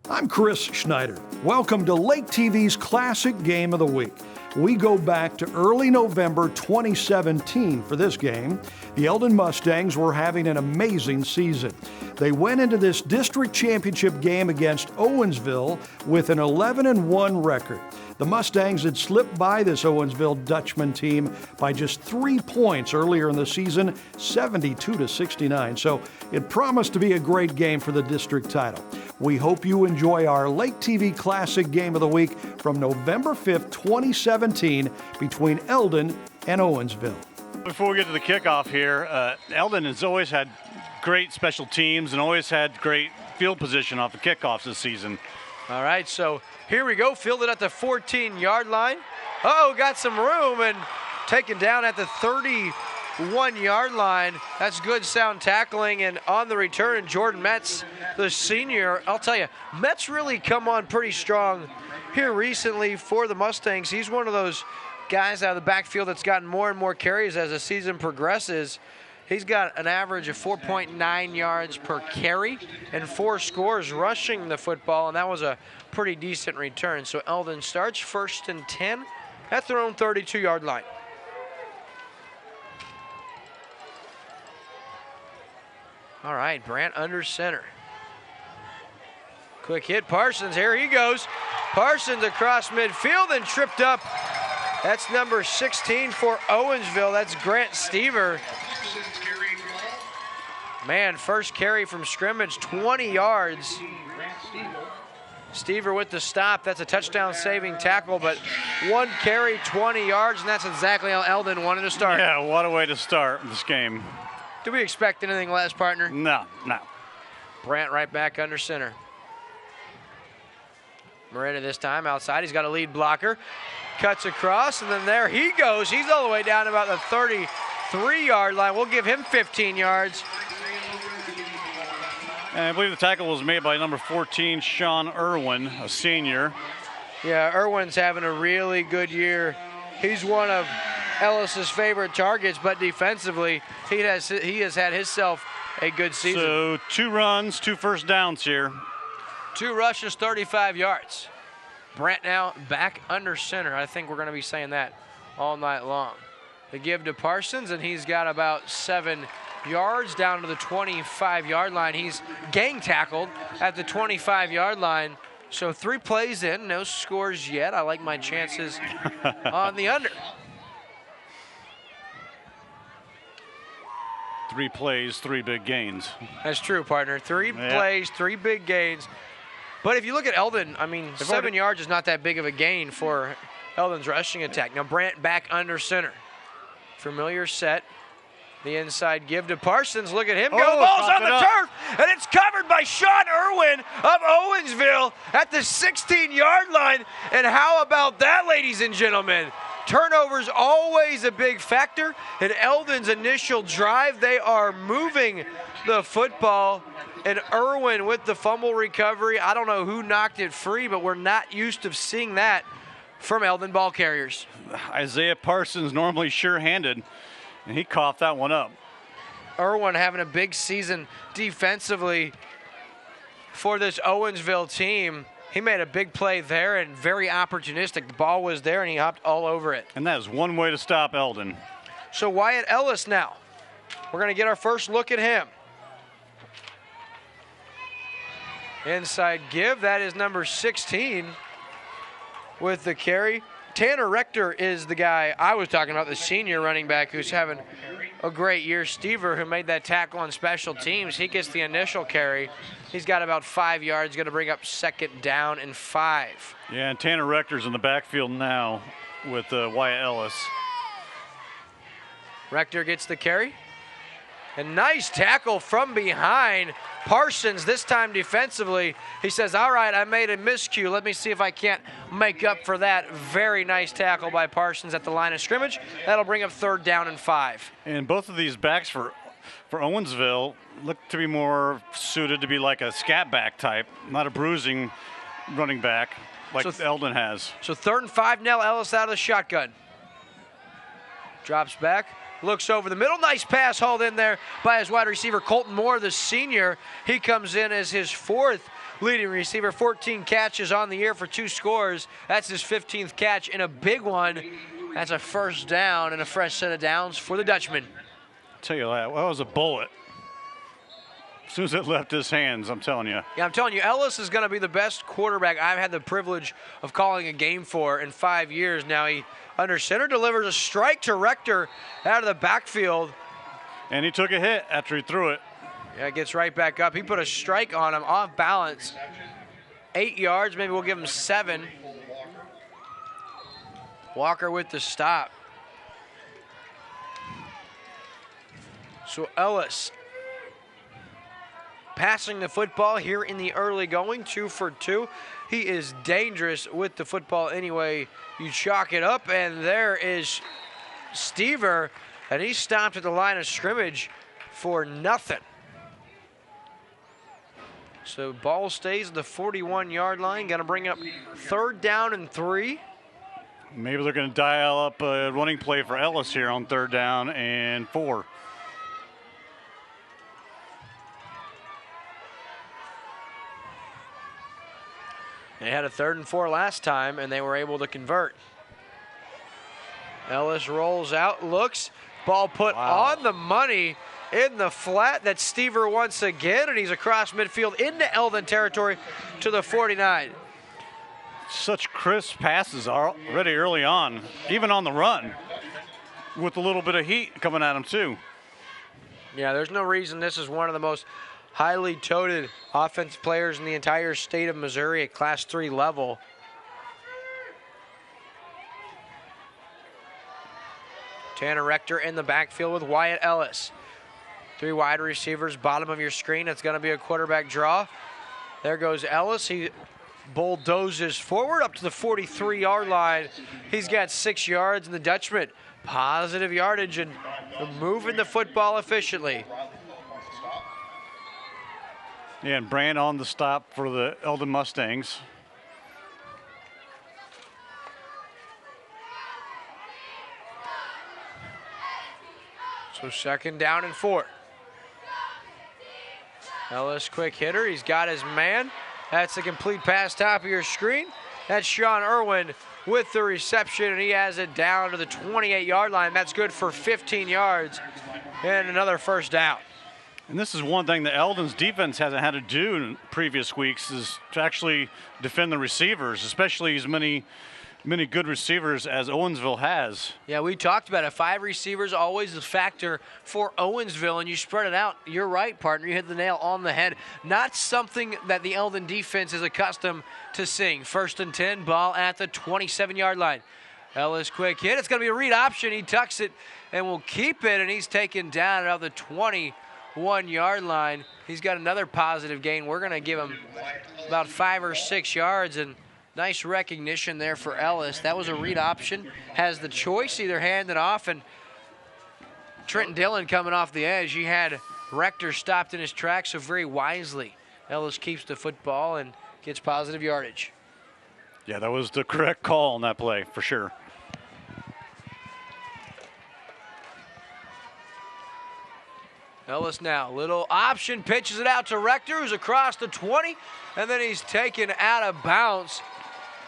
I'm Chris Schneider. Welcome to Lake TV's Classic Game of the Week. We go back to early November 2017 for this game. The Eldon Mustangs were having an amazing season. They went into this district championship game against Owensville with an 11-1 record. The Mustangs had slipped by this Owensville Dutchmen team by just 3 points earlier in the season, 72-69. So it promised to be a great game for the district title. We hope you enjoy our Lake TV Classic Game of the Week from November 5th, 2017 between Eldon and Owensville. Before we get to the kickoff here, Eldon has always had great special teams and always had great field position off the kickoffs this season. All right, so here we go, fielded at the 14-yard line. Uh-oh, got some room and taken down at the 31-yard line. That's good sound tackling, and on the return, and Jordan Metz, the senior. I'll tell you, Metz really come on pretty strong here recently for the Mustangs. He's one of those guys out of the backfield that's gotten more and more carries as the season progresses. He's got an average of 4.9 yards per carry and 4 scores rushing the football, and that was a pretty decent return. So Eldon starts 1st and 10 at their own 32-yard line. All right, Brandt under center. Quick hit, Parsons, here he goes. Parsons across midfield and tripped up. That's number 16 for Owensville. That's Grant Stever. Man, first carry from scrimmage, 20 yards. Stever with the stop. That's a touchdown-saving tackle, but 1 carry, 20 yards, and that's exactly how Eldon wanted to start. Yeah, what a way to start this game. Do we expect anything less, partner? No. Brandt right back under center. Mariota this time outside. He's got a lead blocker. Cuts across, and then there he goes. He's all the way down about the 33-yard line. We'll give him 15 yards. And I believe the tackle was made by number 14, Sean Irwin, a senior. Yeah, Irwin's having a really good year. He's one of Ellis's favorite targets, but defensively, he has had himself a good season. So 2 runs, 2 first downs here. 2 rushes, 35 yards. Brandt now back under center. I think we're going to be saying that all night long. They give to Parsons, and he's got about 7 yards down to the 25-yard line. He's gang tackled at the 25-yard line. So 3 plays in, no scores yet. I like my chances on the under. 3 plays, 3 big gains. That's true, partner. 3 plays, 3 big gains. But if you look at Eldon, I mean, 7 yards is not that big of a gain for Eldon's rushing attack. Now Brandt back under center. Familiar set. The inside give to Parsons. Look at him go. Ball's on the turf, and it's covered by Sean Irwin of Owensville at the 16-yard line. And how about that, ladies and gentlemen? Turnovers always a big factor. In Eldon's initial drive, they are moving the football. And Irwin with the fumble recovery. I don't know who knocked it free, but we're not used to seeing that from Eldon ball carriers. Isaiah Parsons, normally sure-handed, and he coughed that one up. Irwin having a big season defensively for this Owensville team. He made a big play there and very opportunistic. The ball was there, and he hopped all over it. And that is one way to stop Eldon. So Wyatt Ellis now. We're going to get our first look at him. Inside give, that is number 16 with the carry. Tanner Rector is the guy I was talking about, the senior running back who's having a great year. Stever, who made that tackle on special teams, he gets the initial carry. He's got about 5 yards, going to bring up 2nd down and 5. Yeah, and Tanner Rector's in the backfield now with Wyatt Ellis. Rector gets the carry. A nice tackle from behind. Parsons, this time defensively, he says, all right, I made a miscue. Let me see if I can't make up for that. Very nice tackle by Parsons at the line of scrimmage. That'll bring up 3rd down and 5. And both of these backs for Owensville look to be more suited to be like a scat back type, not a bruising running back like Eldon has. So 3rd and 5 now, Ellis out of the shotgun. Drops back. Looks over the middle. Nice pass hauled in there by his wide receiver, Colton Moore, the senior. He comes in as his 4th leading receiver. 14 catches on the year for 2 scores. That's his 15th catch and a big one. That's a first down and a fresh set of downs for the Dutchmen. Tell you that was a bullet. As soon as it left his hands, I'm telling you. Yeah, I'm telling you, Ellis is going to be the best quarterback I've had the privilege of calling a game for in 5 years now. He, under center, delivers a strike to Rector out of the backfield. And he took a hit after he threw it. Yeah, gets right back up. He put a strike on him off balance. 8 yards, maybe we'll give him 7. Walker with the stop. So Ellis passing the football here in the early going, 2 for 2. He is dangerous with the football anyway. You chalk it up, and there is Stever, and he stopped at the line of scrimmage for nothing. So ball stays at the 41-yard line. Going to bring up 3rd down and 3. Maybe they're going to dial up a running play for Ellis here on 3rd down and 4. They had a 3rd and 4 last time, and they were able to convert. Ellis rolls out, looks, ball put on the money in the flat. That's Stever once again, and he's across midfield into Eldon territory to the 49. Such crisp passes already early on, even on the run, with a little bit of heat coming at him too. Yeah, there's no reason this is one of the most highly touted offensive players in the entire state of Missouri at Class 3 level. Tanner Rector in the backfield with Wyatt Ellis. 3 wide receivers, bottom of your screen. It's going to be a quarterback draw. There goes Ellis. He bulldozes forward up to the 43-yard line. He's got 6 yards, and the Dutchman positive yardage and moving the football efficiently. Yeah, and Brand on the stop for the Eldon Mustangs. So 2nd down and 4. Ellis, quick hitter. He's got his man. That's a complete pass top of your screen. That's Sean Irwin with the reception, and he has it down to the 28-yard line. That's good for 15 yards and another first down. And this is one thing that Eldon's defense hasn't had to do in previous weeks, is to actually defend the receivers, especially as many good receivers as Owensville has. Yeah, we talked about it. 5 receivers always a factor for Owensville, and you spread it out. You're right, partner. You hit the nail on the head. Not something that the Eldon defense is accustomed to seeing. 1st and 10, ball at the 27-yard line. Ellis, quick hit. It's going to be a read option. He tucks it and will keep it, and he's taken down at the 21-yard line. He's got another positive gain. We're going to give him about 5 or 6 yards, and nice recognition there for Ellis. That was a read option. Has the choice, either hand it off, and Trenton Dillon coming off the edge. He had Rector stopped in his tracks, so very wisely Ellis keeps the football and gets positive yardage. Yeah, that was the correct call on that play, for sure. Ellis now, little option, pitches it out to Rector, who's across the 20, and then he's taken out of bounds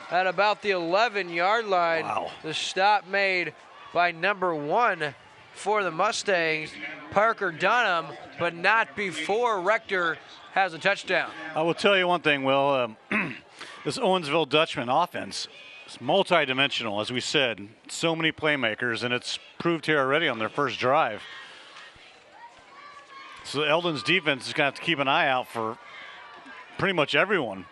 at about the 11-yard line. Wow. The stop made by number 1 for the Mustangs, Parker Dunham, but not before Rector has a touchdown. I will tell you one thing, Will. This Owensville Dutchman offense is multi-dimensional, as we said. So many playmakers, and it's proved here already on their first drive. So Eldon's defense is going to have to keep an eye out for pretty much everyone.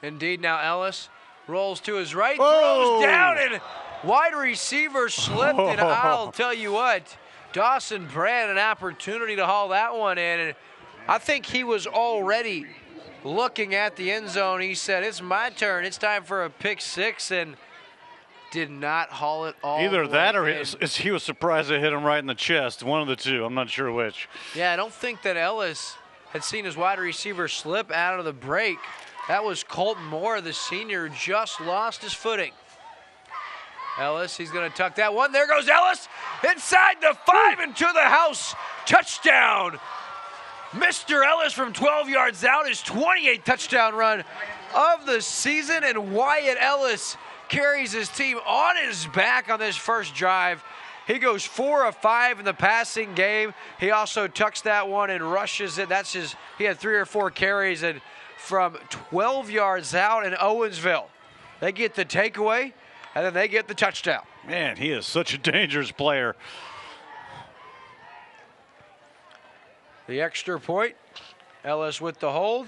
Indeed, now Ellis rolls to his right, throws down, and wide receiver slipped, and I'll tell you what, Dawson Brand an opportunity to haul that one in, and I think he was already looking at the end zone. He said, it's my turn, it's time for a pick 6, and did not haul it all. Either that or in. he was surprised it hit him right in the chest. One of the two. I'm not sure which. Yeah, I don't think that Ellis had seen his wide receiver slip out of the break. That was Colton Moore, the senior, just lost his footing. Ellis, he's going to tuck that one. There goes Ellis inside the 5 and to the house. Touchdown. Mr. Ellis from 12 yards out, his 28th touchdown run of the season, and Wyatt Ellis carries his team on his back on this first drive. He goes 4 of 5 in the passing game. He also tucks that one and rushes it. He had 3 or 4 carries, and from 12 yards out in Owensville, they get the takeaway, and then they get the touchdown. Man, he is such a dangerous player. The extra point, Ellis with the hold.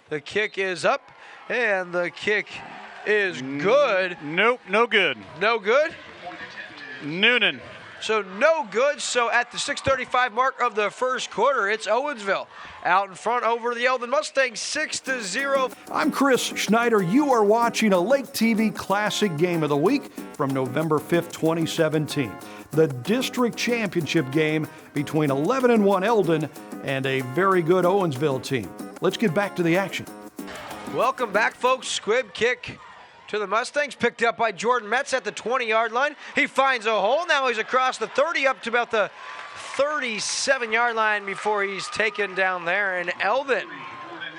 The kick is up, and the kick is good. Nope, no good. No good? Noonan. So no good. So at the 6:35 mark of the first quarter, it's Owensville out in front over the Eldon Mustangs, 6-0. I'm Chris Schneider. You are watching a Lake TV Classic Game of the Week from November 5th, 2017. The district championship game between 11-1 Eldon and a very good Owensville team. Let's get back to the action. Welcome back, folks. Squib kick to the Mustangs, picked up by Jordan Metz at the 20-yard line. He finds a hole. Now he's across the 30 up to about the 37-yard line before he's taken down there. And Eldon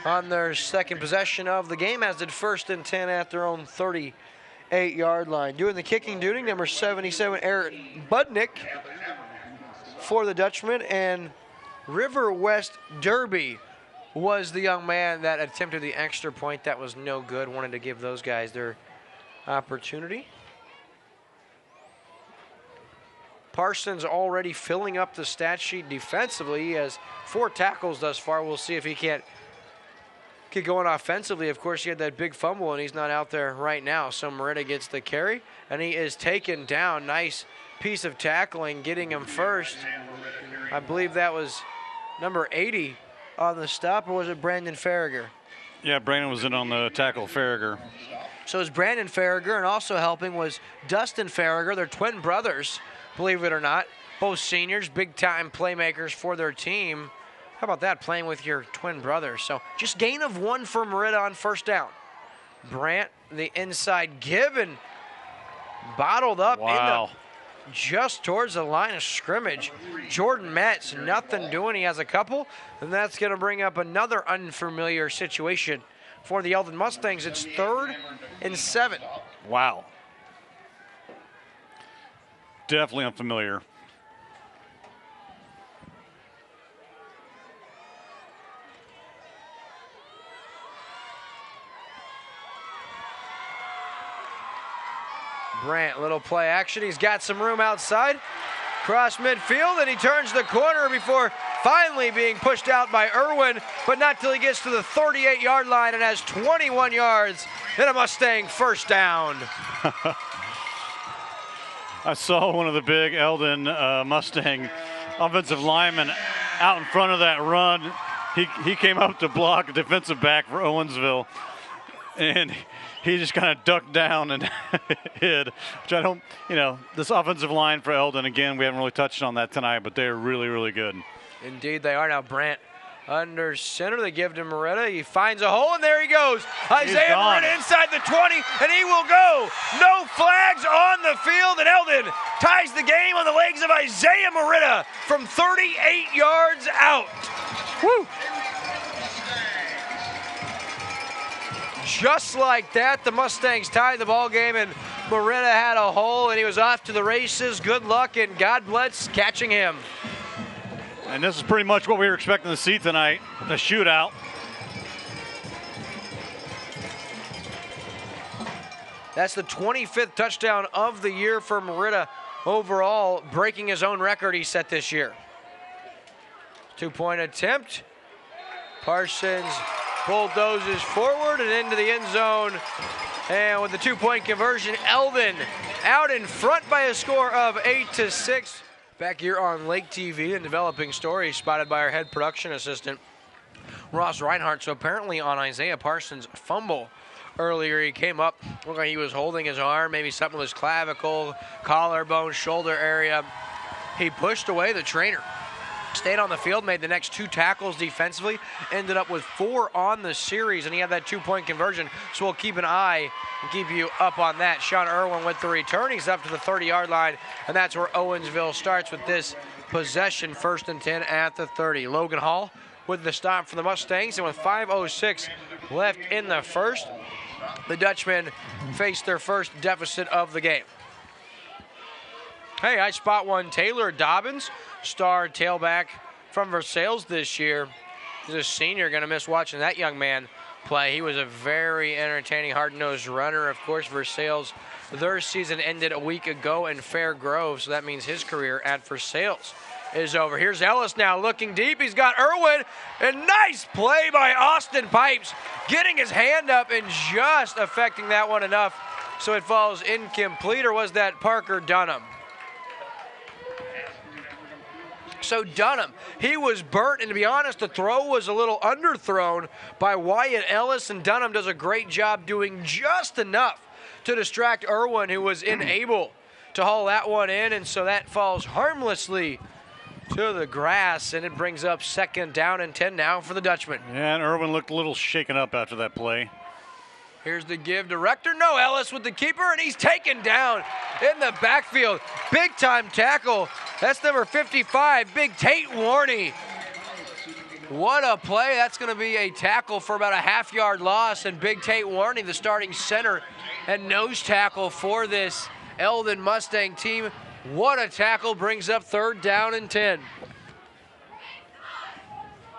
on their second possession of the game, as did 1st and 10 at their own 38-yard line. Doing the kicking duty, number 77, Eric Budnick for the Dutchmen, and River West Derby was the young man that attempted the extra point. That was no good. Wanted to give those guys their opportunity. Parsons already filling up the stat sheet defensively. He has 4 tackles thus far. We'll see if he can't get going offensively. Of course, he had that big fumble, and he's not out there right now. So Mariota gets the carry, and he is taken down. Nice piece of tackling, getting him first. I believe that was number 80 on the stop, or was it Brandon Farragher? Yeah, Brandon was in on the tackle, Farragher. So it was Brandon Farragher, and also helping was Dustin Farragher. They're twin brothers, believe it or not. Both seniors, big-time playmakers for their team. How about that, playing with your twin brothers? So just gain of 1 for Mariota on first down. Brant, the inside give, and bottled up Wow. just towards the line of scrimmage. Jordan Metz, nothing doing. He has a couple, and that's going to bring up another unfamiliar situation for the Eldon Mustangs. It's 3rd and 7. Wow. Definitely unfamiliar. Brant, little play action. He's got some room outside. Cross midfield, and he turns the corner before finally being pushed out by Irwin, but not till he gets to the 38-yard line and has 21 yards and a Mustang first down. I saw one of the big Eldon Mustang offensive linemen out in front of that run. He came up to block a defensive back for Owensville, and he just kind of ducked down and hid, which I don't, this offensive line for Eldon, again, we haven't really touched on that tonight, but they're really, really good. Indeed, they are. Now Brant under center. They give to Mariota. He finds a hole, and there he goes. Isaiah Mariota inside the 20, and he will go. No flags on the field, and Eldon ties the game on the legs of Isaiah Mariota from 38 yards out. Woo! Just like that, the Mustangs tied the ball game, and Mariota had a hole, and he was off to the races. Good luck, and God bless catching him. And this is pretty much what we were expecting to see tonight, the shootout. That's the 25th touchdown of the year for Mariota overall, breaking his own record he set this year. 2-point attempt. Parsons bulldozes forward and into the end zone. And with the 2-point conversion, Eldon out in front by a score of 8-6. Back here on Lake TV, a developing story spotted by our head production assistant, Ross Reinhardt. So apparently on Isaiah Parsons' fumble earlier, he came up, looked like he was holding his arm, maybe something with his clavicle, collarbone, shoulder area. He pushed away the trainer. Stayed on the field, made the next 2 tackles defensively, ended up with 4 on the series, and he had that 2-point conversion, so we'll keep an eye and keep you up on that. Sean Irwin with the return. He's up to the 30-yard line, and that's where Owensville starts with this possession, 1st and 10 at the 30. Logan Hall with the stop for the Mustangs. And with 5:06 left in the first, the Dutchmen face their first deficit of the game. Hey, I spot one. Taylor Dobbins, star tailback from Versailles this year. He's a senior, going to miss watching that young man play. He was a very entertaining, hard-nosed runner. Of course, Versailles, their season ended a week ago in Fairgrove, so that means his career at Versailles is over. Here's Ellis now looking deep. He's got Irwin, and nice play by Austin Pipes, getting his hand up and just affecting that one enough so it falls incomplete, or was that Parker Dunham? So Dunham, he was burnt, and to be honest, the throw was a little underthrown by Wyatt Ellis, and Dunham does a great job doing just enough to distract Irwin, who was unable to haul that one in, and so that falls harmlessly to the grass, and it brings up 2nd down and 10 now for the Dutchmen. Yeah, and Irwin looked a little shaken up after that play. Here's the give to Rector. No, Ellis with the keeper, and he's taken down in the backfield. Big-time tackle. That's number 55, Big Tate Warney. What a play. That's going to be a tackle for about a half-yard loss, and Big Tate Warney, the starting center and nose tackle for this Eldon Mustang team. What a tackle, brings up 3rd down and 10.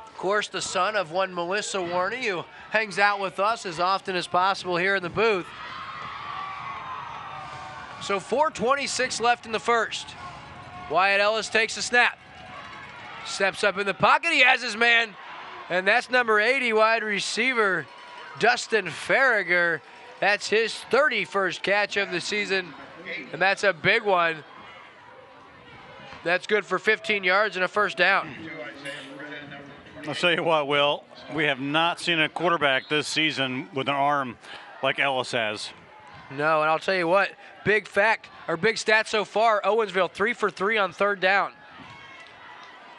Of course, the son of one Melissa Warney, who hangs out with us as often as possible here in the booth. So 4:26 left in the first. Wyatt Ellis takes a snap. Steps up in the pocket, he has his man, and that's number 80 wide receiver, Dustin Farragher. That's his 31st catch of the season, and that's a big one. That's good for 15 yards and a 1st down. I'll tell you what, Will, we have not seen a quarterback this season with an arm like Ellis has. No, and I'll tell you what, big fact, or big stat so far, Owensville 3 for 3 on 3rd down.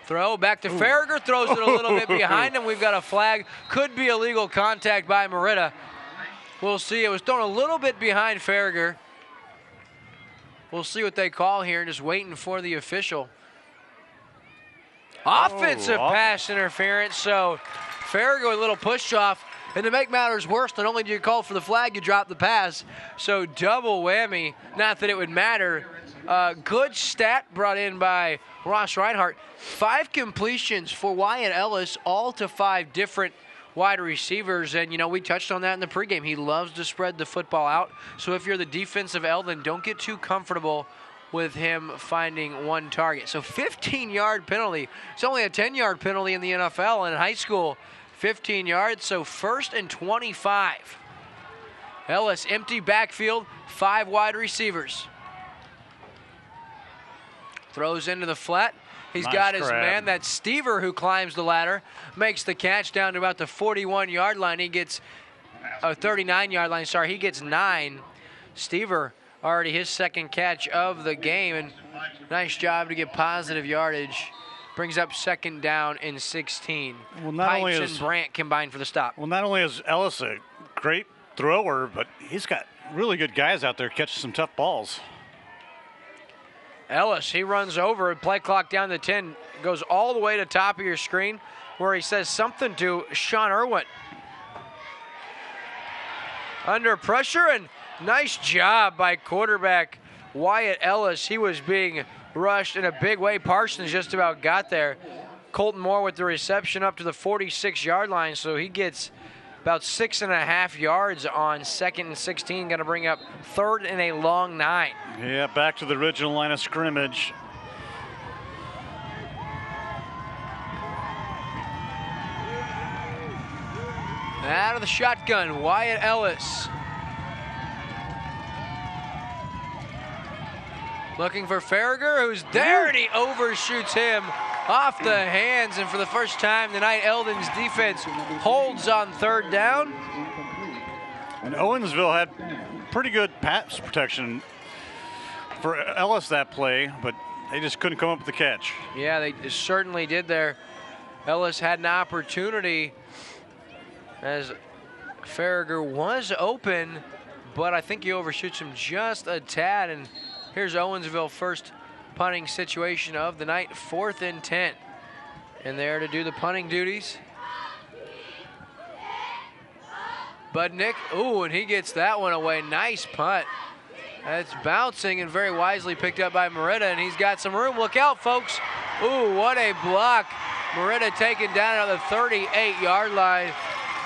Throw back to Farragher, throws it a little bit behind him. We've got a flag, could be illegal contact by Mariota. We'll see, it was thrown a little bit behind Farragher. We'll see what they call here, just waiting for the official. Offensive pass interference, so Farragher with a little push off. And to make matters worse, not only do you call for the flag, you drop the pass. So double whammy, not that it would matter. Good stat brought in by Ross Reinhardt. 5 completions for Wyatt Ellis, all to 5 different wide receivers. And, you know, we touched on that in the pregame. He loves to spread the football out. So if you're the defensive Eldon, don't get too comfortable with him finding one target. So 15-yard penalty. It's only a 10-yard penalty in the NFL, and in high school, 15 yards, so 1st and 25. Ellis, empty backfield, 5 wide receivers. Throws into the flat. He's got his man, that's Stever, who climbs the ladder, makes the catch down to about the 41-yard line. He gets a 39-yard line, sorry, he gets 9. Stever, already his 2nd catch of the game, and nice job to get positive yardage. Brings up 2nd down and 16. Well, not Pipes only and is Brandt combined for the stop. Well, not only is Ellis a great thrower, but he's got really good guys out there catching some tough balls. Ellis, he runs over, play clock down to 10, goes all the way to top of your screen where he says something to Sean Irwin. Under pressure, and nice job by quarterback Wyatt Ellis. He was being rushed in a big way. Parsons just about got there. Colton Moore with the reception up to the 46-yard line, so he gets about 6.5 yards on 2nd and 16, going to bring up 3rd and a long 9. Yeah, back to the original line of scrimmage. Out of the shotgun, Wyatt Ellis. Looking for Farragher, who's there, and he overshoots him off the hands. And for the first time tonight, Eldon's defense holds on 3rd down. And Owensville had pretty good pass protection for Ellis that play, but they just couldn't come up with the catch. Yeah, they certainly did there. Ellis had an opportunity as Farragher was open, but I think he overshoots him just a tad. And here's Owensville, first punting situation of the night, 4th and 10. in there to do the punting duties. Budnick, ooh, and he gets that one away. Nice punt. That's bouncing and very wisely picked up by Mariota, and he's got some room. Look out, folks. Ooh, what a block. Mariota taken down at the 38-yard line.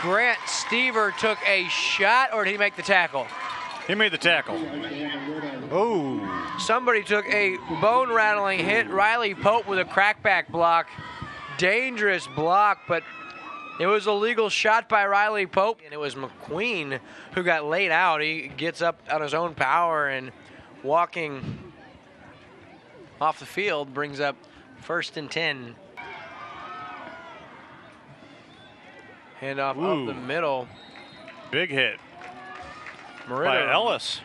Grant Stever took a shot, or did he make the tackle? He made the tackle. Oh. Somebody took a bone-rattling hit. Riley Pope with a crackback block. Dangerous block, but it was a legal shot by Riley Pope, and it was McQueen who got laid out. He gets up on his own power and walking off the field brings up 1st and 10. Handoff up the middle. Big hit Mariota. by Ellis.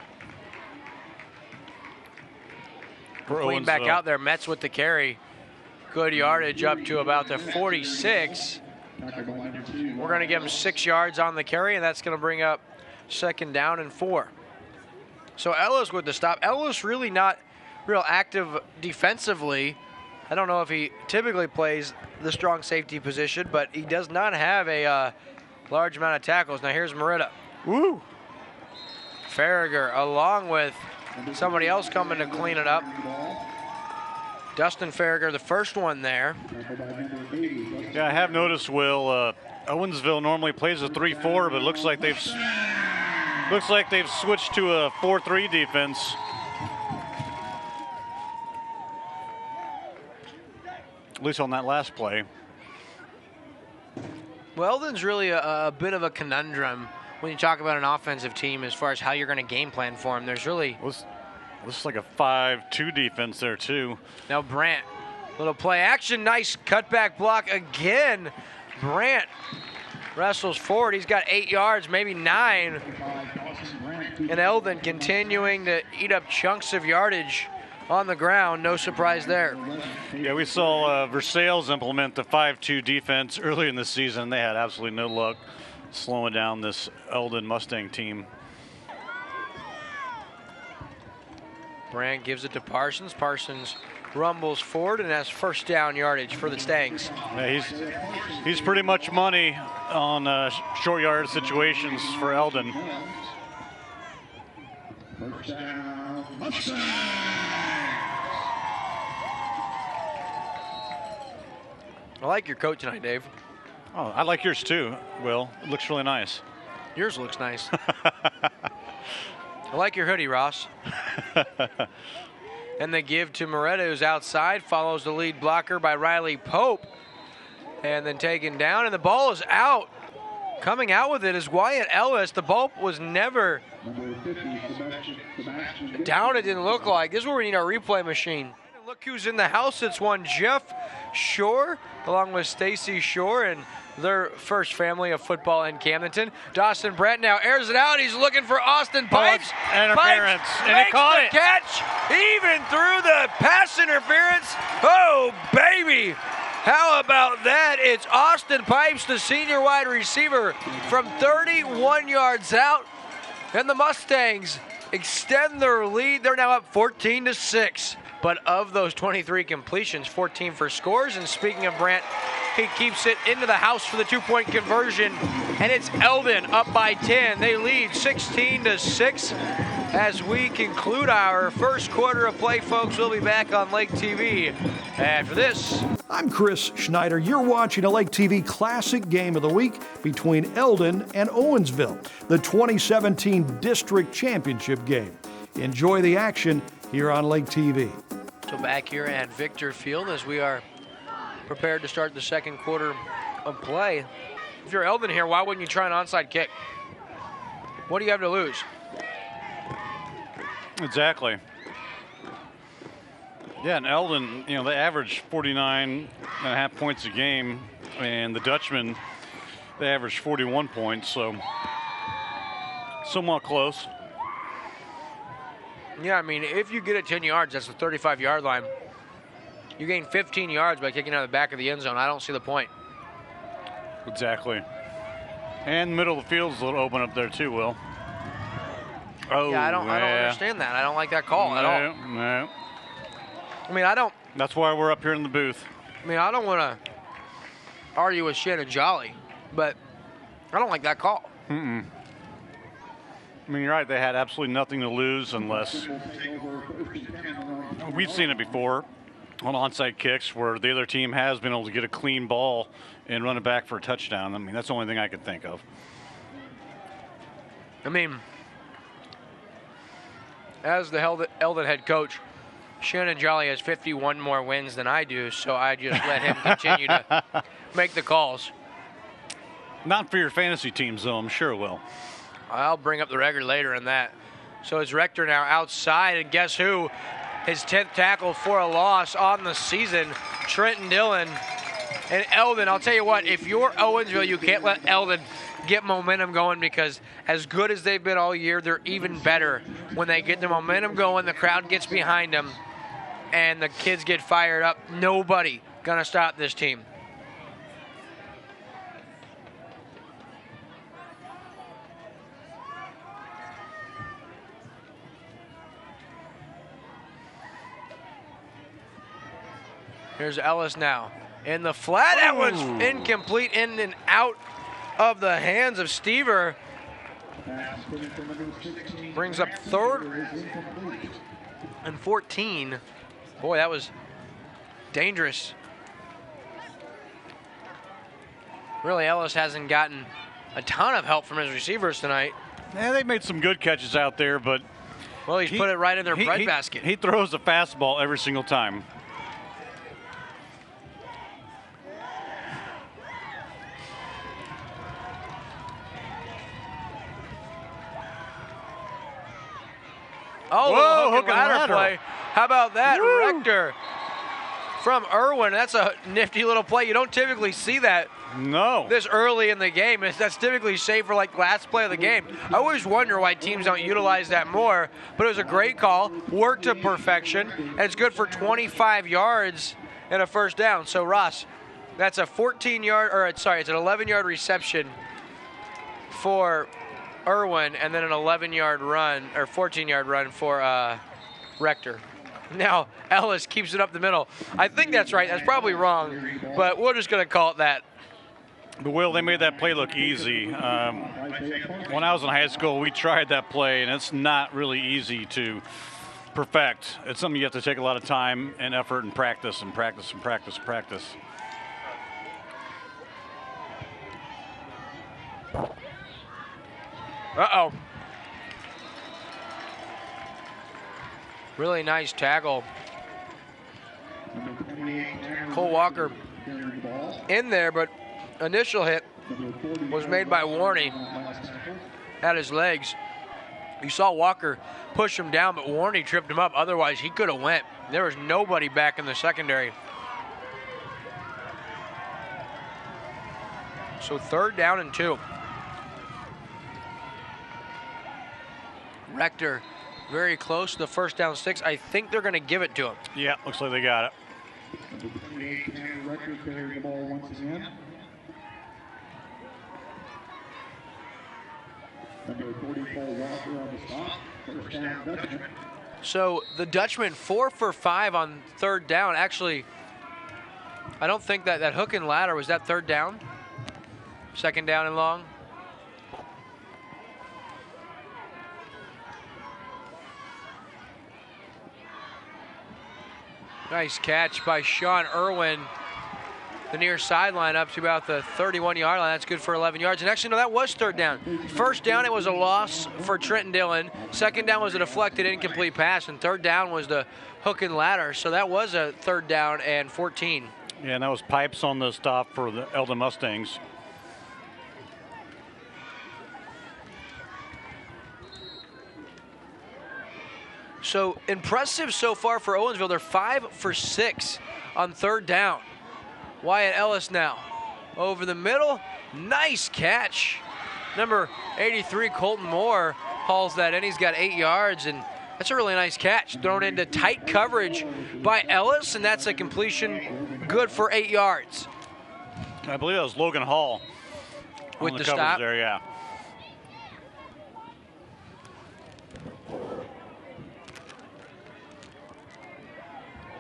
McQueen back out there. Mets with the carry. Good yardage up to about the 46. We're going to give him 6 yards on the carry, and that's going to bring up 2nd down and 4. So Ellis with the stop. Ellis really not real active defensively. I don't know if he typically plays the strong safety position, but he does not have a large amount of tackles. Now here's Mariota. Woo! Farragher along with somebody else coming to clean it up. Dustin Farragher, the first one there. Yeah, I have noticed, Will, Owensville normally plays a 3-4, but it looks like they've switched to a 4-3 defense. At least on that last play. Well, Eldon's really a bit of a conundrum when you talk about an offensive team as far as how you're going to game plan for him. There's really... This is like a 5-2 defense there, too. Now Brandt, little play action, nice cutback block again. Brandt wrestles forward. He's got 8 yards, maybe 9. And Eldon continuing to eat up chunks of yardage on the ground. No surprise there. Yeah, we saw Versailles implement the 5-2 defense earlier in the season. They had absolutely no luck slowing down this Eldon Mustang team. Brandt gives it to Parsons. Parsons rumbles forward and has 1st down yardage for the Stangs. Yeah, he's pretty much money on short yard situations for Eldon. I like your coat tonight, Dave. Oh, I like yours too, Will. It looks really nice. Yours looks nice. I like your hoodie, Ross. And they give to Mariota, who's outside, follows the lead blocker by Riley Pope. And then taken down, and the ball is out. Coming out with it is Wyatt Ellis. The ball was never down, it didn't look like. This is where we need our replay machine. And look who's in the house. It's one Jeff Shore, along with Stacy Shore, and their first family of football in Camdenton. Dawson Brett now airs it out. He's looking for Austin Pipes. Interference, Pipes and he caught it. Catch, even through the pass interference. Oh, baby. How about that? It's Austin Pipes, the senior wide receiver, from 31 yards out. And the Mustangs extend their lead. They're now up 14-6. But of those 23 completions, 14 for scores. And speaking of Brandt, he keeps it into the house for the 2-point conversion. And it's Eldon up by 10. They lead 16-6 as we conclude our first quarter of play, folks. We'll be back on Lake TV after this. I'm Chris Schneider. You're watching a Lake TV Classic Game of the Week between Eldon and Owensville, the 2017 District Championship game. Enjoy the action here on Lake TV. So back here at Victor Field as we are prepared to start the second quarter of play. If you're Eldon here, why wouldn't you try an onside kick? What do you have to lose? Exactly. Yeah, and Eldon, you know, they average 49.5 points a game, and the Dutchmen, they average 41 points, so somewhat close. Yeah, I mean, if you get it 10 yards, that's the 35-yard line. You gain 15 yards by kicking out of the back of the end zone. I don't see the point. Exactly. And middle of the field's a little open up there too, Will. Oh, yeah, I don't understand that. I don't like that call at all. No. I mean, I don't. That's why we're up here in the booth. I mean, I don't want to argue with Shannon Jolly, but I don't like that call. I mean, you're right. They had absolutely nothing to lose unless we've seen it before on onside kicks where the other team has been able to get a clean ball and run it back for a touchdown. I mean, that's the only thing I could think of. I mean, as the Eldon head coach, Shannon Jolly has 51 more wins than I do, so I just let him continue to make the calls. Not for your fantasy teams, though. I'm sure it will. I'll bring up the record later in that. So it's Rector now outside, and guess who? His 10th tackle for a loss on the season, Trenton Dillon. And Eldon, I'll tell you what, if you're Owensville, you can't let Eldon get momentum going, because as good as they've been all year, they're even better when they get the momentum going, the crowd gets behind them, and the kids get fired up. Nobody gonna stop this team. Here's Ellis now in the flat. That one's incomplete, in and out of the hands of Stever. Brings up 3rd and 14. Boy, that was dangerous. Really, Ellis hasn't gotten a ton of help from his receivers tonight. Yeah, they made some good catches out there, but well, he's put it right in their breadbasket. He throws a fastball every single time. Oh, whoa, hook and ladder play. How about that? Woo. Rector from Irwin. That's a nifty little play. You don't typically see that this early in the game. That's typically saved for like last play of the game. I always wonder why teams don't utilize that more, but it was a great call, worked to perfection, and it's good for 25 yards and a first down. So Ross, that's a 14-yard, or sorry, it's an 11-yard reception for Irwin, and then an 11-yard run, or 14-yard run for Rector. Now, Ellis keeps it up the middle. I think that's right. That's probably wrong, but we're just going to call it that. But, Will, they made that play look easy. When I was in high school, we tried that play, and it's not really easy to perfect. It's something you have to take a lot of time and effort and practice and practice and practice and practice. Uh-oh. Really nice tackle. Cole Walker in there, but initial hit was made by Warney at his legs. You saw Walker push him down, but Warney tripped him up. Otherwise, he could have went. There was nobody back in the secondary. So 3rd down and 2. Rector very close to the first down sticks. I think they're going to give it to him. Yeah, looks like they got it. Rector carrying the ball once again. Number 44, Walker on the stop. First down, Dutchmen. So the Dutchmen 4 for 5 on 3rd down. Actually, I don't think that hook and ladder, was that 3rd down? 2nd down and long? Nice catch by Sean Irwin. The near sideline up to about the 31-yard line. That's good for 11 yards. And actually, no, that was 3rd down. 1st down, it was a loss for Trenton Dillon. 2nd down was a deflected incomplete pass. And 3rd down was the hook and ladder. So that was a 3rd down and 14. Yeah, and that was pipes on the stop for the Eldon Mustangs. So impressive so far for Owensville. They're 5 for 6 on 3rd down. Wyatt Ellis now over the middle. Nice catch. Number 83, Colton Moore, hauls that in. He's got 8 yards, and that's a really nice catch. Thrown into tight coverage by Ellis, and that's a completion good for 8 yards. I believe that was Logan Hall with on the coverage stop there, yeah.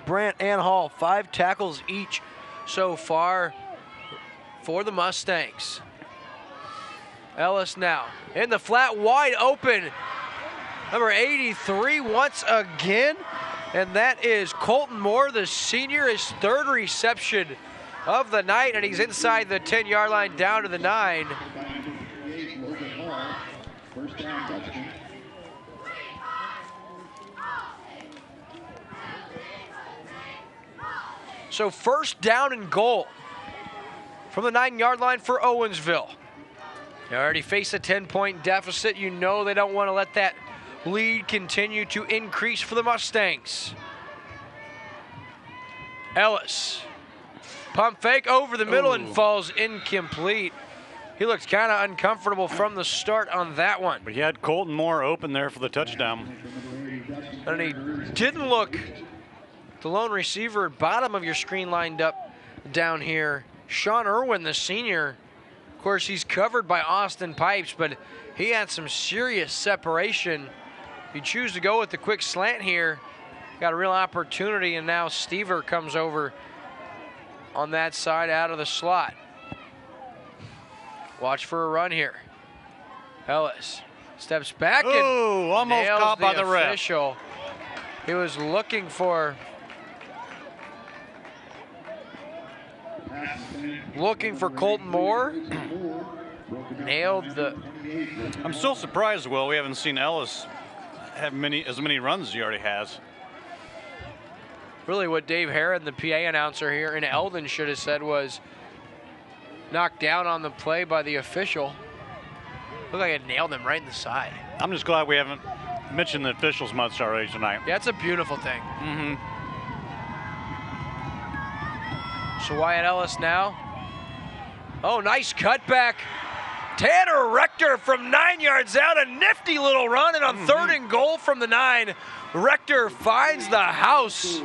Brandt and Hall, 5 tackles each so far. for the Mustangs. Ellis now in the flat, wide open. Number 83 once again, and that is Colton Moore, the senior, his third reception of the night, and he's inside the 10-yard line down to the 9. First down, Dutchmen. So first down and goal from the 9-yard line for Owensville. They already face a 10-point deficit. You know they don't want to let that lead continue to increase for the Mustangs. Ellis, pump fake over the middle and falls incomplete. He looked kind of uncomfortable from the start on that one. But he had Colton Moore open there for the touchdown. And he didn't look, the lone receiver, bottom of your screen lined up down here. Sean Irwin, the senior. Of course, he's covered by Austin Pipes, but he had some serious separation. If you choose to go with the quick slant here, got a real opportunity, and now Stever comes over on that side out of the slot. Watch for a run here. Ellis steps back and almost nails caught by the ref. Official. He was looking for Colton Moore. Nailed the. I'm still surprised, Will, we haven't seen Ellis have as many runs as he already has. Really what Dave Herron, the PA announcer here in Eldon, should have said was knocked down on the play by the official. Looked like it nailed him right in the side. I'm just glad we haven't mentioned the officials much already tonight. Yeah, it's a beautiful thing. Mm-hmm. So Wyatt Ellis now. Oh, nice cutback. Tanner Rector from 9 yards out, a nifty little run, and on third and goal from the 9, Rector finds the house.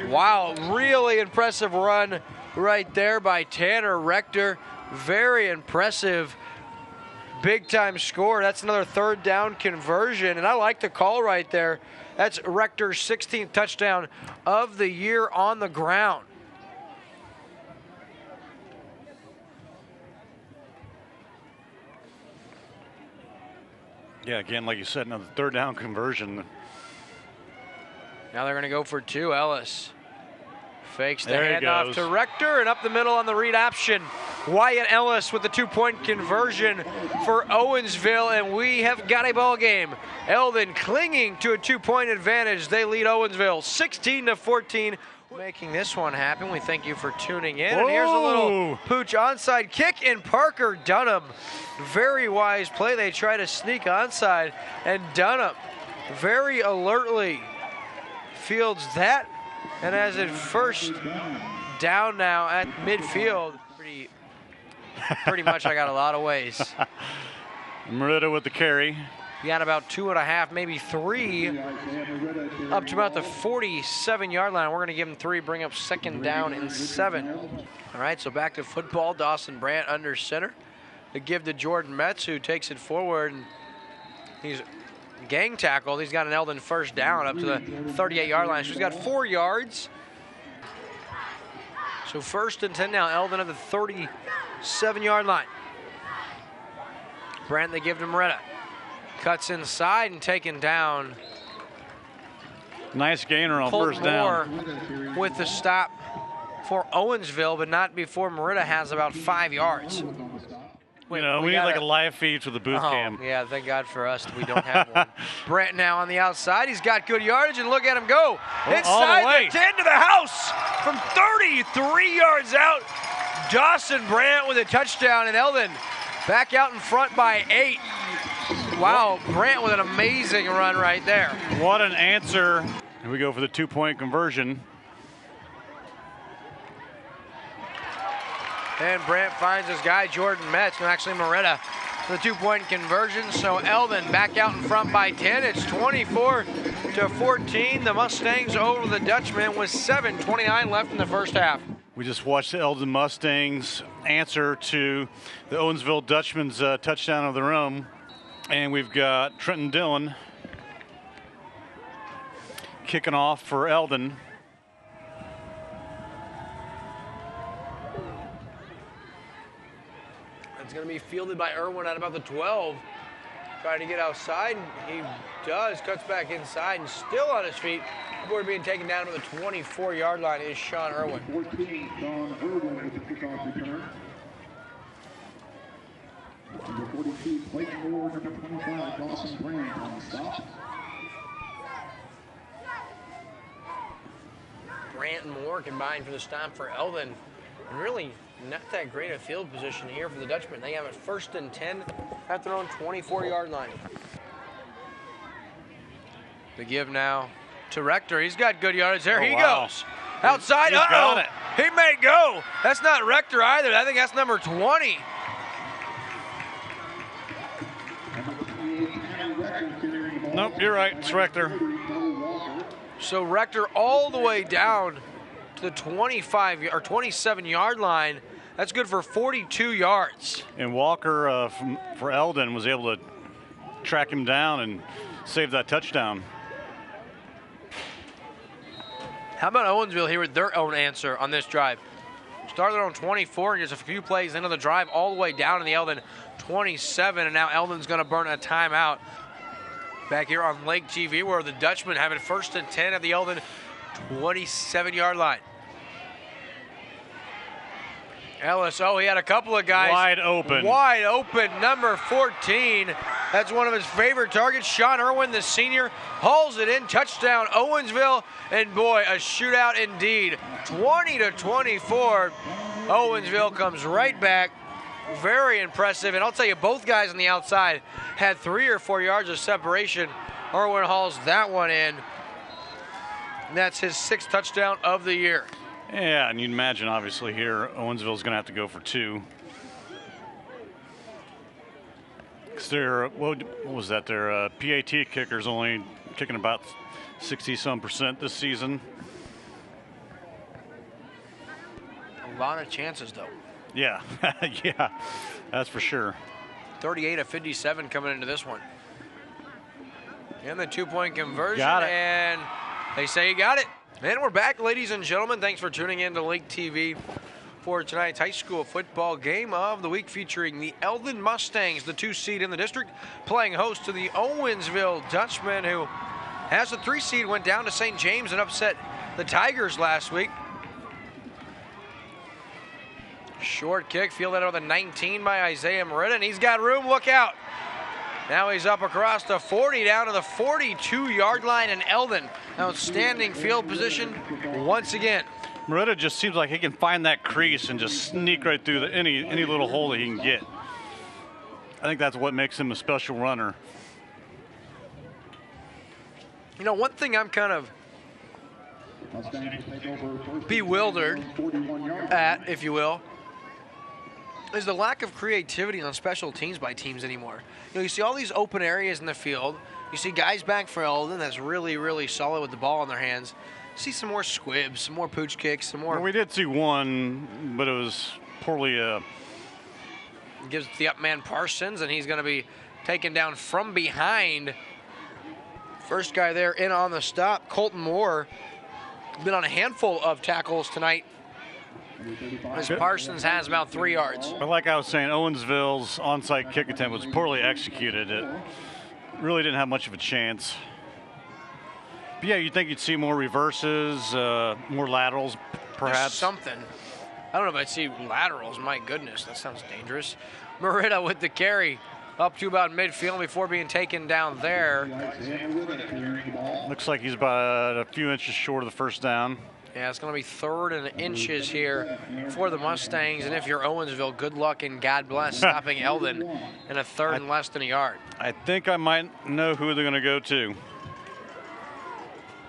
Wow, really impressive run right there by Tanner Rector. Very impressive, big-time score. That's another third down conversion, and I like the call right there. That's Rector's 16th touchdown of the year on the ground. Yeah, again, like you said, another third down conversion. Now they're going to go for 2. Ellis fakes the There he handoff goes. to Rector, and up the middle on the read option. Wyatt Ellis with the 2-point conversion for Owensville, and we have got a ball game. Eldon clinging to a 2-point advantage. They lead Owensville 16-14. Making this one happen. We thank you for tuning in. And here's a little pooch onside kick, and Parker Dunham. Very wise play. They try to sneak onside, and Dunham very alertly fields that, and as it first down now at midfield. Pretty much I got a lot of ways. Mariota with the carry. He got about 2.5, maybe 3, up to about the 47-yard line. We're going to give him 3, bring up second down and 7. All right, so back to football. Dawson Brandt under center. The give to Jordan Metz, who takes it forward, and he's gang tackled. He's got an Eldon first down up to the 38-yard line. So he's got 4 yards. So first and 10 now. Eldon at the 37-yard line. Brandt, they give to Mariota. Cuts inside and taken down. Nice gainer on Colton first down. Moore with the stop for Owensville, but not before Mariota has about 5 yards. We need like a live feed for the booth cam. Yeah, thank God for us that we don't have one. Brent now on the outside. He's got good yardage, and look at him go. Inside the 10 to the house from 33 yards out. Dawson Brandt with a touchdown, and Eldon back out in front by 8. Wow, Brandt with an amazing run right there. What an answer. Here we go for the 2-point conversion. And Brandt finds his guy, Jordan Metz, and actually Mariota for the 2-point conversion. So Eldon back out in front by 10. It's 24-14. The Mustangs over the Dutchmen with 7:29 left in the first half. We just watched the Eldon Mustangs answer to the Owensville Dutchmen's touchdown of their own. And we've got Trenton Dillon kicking off for Eldon. going to be fielded by Irwin at about the 12. Trying to get outside, and he does. Cuts back inside and still on his feet. Before being taken down to the 24-yard line is Sean Irwin. 14, Sean Irwin with the kickoff return. Number 42, Clayton Moore. Number 25, Dawson Grant on the stop. Grant and Moore combined for the stop for Eldon. And really not that great a field position here for the Dutchmen. They have it 1st and 10 at their own 24-yard line. The give now to Rector. He's got good yardage. There he goes. Outside. He's got it. He may go. That's not Rector either. I think that's number 20. Nope, you're right. It's Rector. So Rector all the way down to the 25 or 27-yard line. That's good for 42 yards. And Walker for Eldon was able to track him down and save that touchdown. How about Owensville here with their own answer on this drive? Started on 24 and just a few plays into the drive all the way down to the Eldon 27, and now Eldon's going to burn a timeout. Back here on Lake TV, where the Dutchmen have it 1st and 10 at the Eldon 27-yard line. Ellis, he had a couple of guys wide open. Wide open, number 14. That's one of his favorite targets. Sean Irwin, the senior, hauls it in. Touchdown, Owensville. And boy, a shootout indeed. 20-24. Owensville comes right back. Very impressive. And I'll tell you, both guys on the outside had 3 or 4 yards of separation. Irwin hauls that one in. And that's his 6th touchdown of the year. Yeah, and you'd imagine, obviously, here, Owensville's going to have to go for 2. Because their, what was that, their PAT kicker's only kicking about 60-some% this season. A lot of chances, though. Yeah, yeah, that's for sure. 38 of 57 coming into this one. And the 2-point conversion, Got it. and they say you got it. And we're back, ladies and gentlemen. Thanks for tuning in to Lake TV for tonight's high school football game of the week, featuring the Eldon Mustangs, the 2 seed in the district, playing host to the Owensville Dutchmen, who has the 3 seed, went down to St. James and upset the Tigers last week. Short kick, fielded out of the 19 by Isaiah Mariota, and he's got room. Look out. Now he's up across the 40, down to the 42-yard line, and Eldon, outstanding field position once again. Mariota just seems like he can find that crease and just sneak right through any little hole that he can get. I think that's what makes him a special runner. You know, one thing I'm kind of bewildered at, if you will, is the lack of creativity on special teams by teams anymore. You know, you see all these open areas in the field. You see guys back for Eldon that's really, really solid with the ball in their hands. You see some more squibs, some more pooch kicks, some more. Well, we did see one, but it was poorly. Gives the up man Parsons, and he's going to be taken down from behind. First guy there in on the stop, Colton Moore. Been on a handful of tackles tonight, as Parsons has about 3 yards. But like I was saying, Owensville's onside kick attempt was poorly executed. It really didn't have much of a chance. But yeah, you'd think you'd see more reverses, more laterals, perhaps. There's something. I don't know if I'd see laterals. My goodness, that sounds dangerous. Mariota with the carry up to about midfield before being taken down there. Looks like he's about a few inches short of the first down. Yeah, it's going to be 3rd and inches here for the Mustangs. And if you're Owensville, good luck and God bless stopping Eldon in a 3rd and less than a yard. I think I might know who they're going to go to.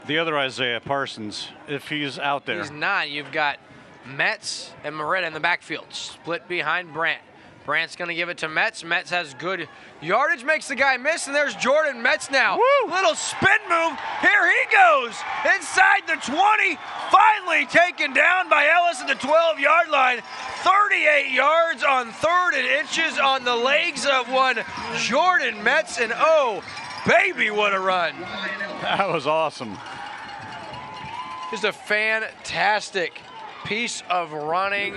The other Isaiah Parsons, if he's out there. He's not. You've got Metz and Mariota in the backfield, split behind Brandt. Brandt's going to give it to Metz. Metz has good yardage, makes the guy miss, and there's Jordan Metz now. Woo! Little spin move. Here he goes inside the 20. Finally taken down by Ellis at the 12-yard line. 38 yards on 3rd and inches on the legs of one Jordan Metz, and oh, baby, what a run. That was awesome. Just a fantastic piece of running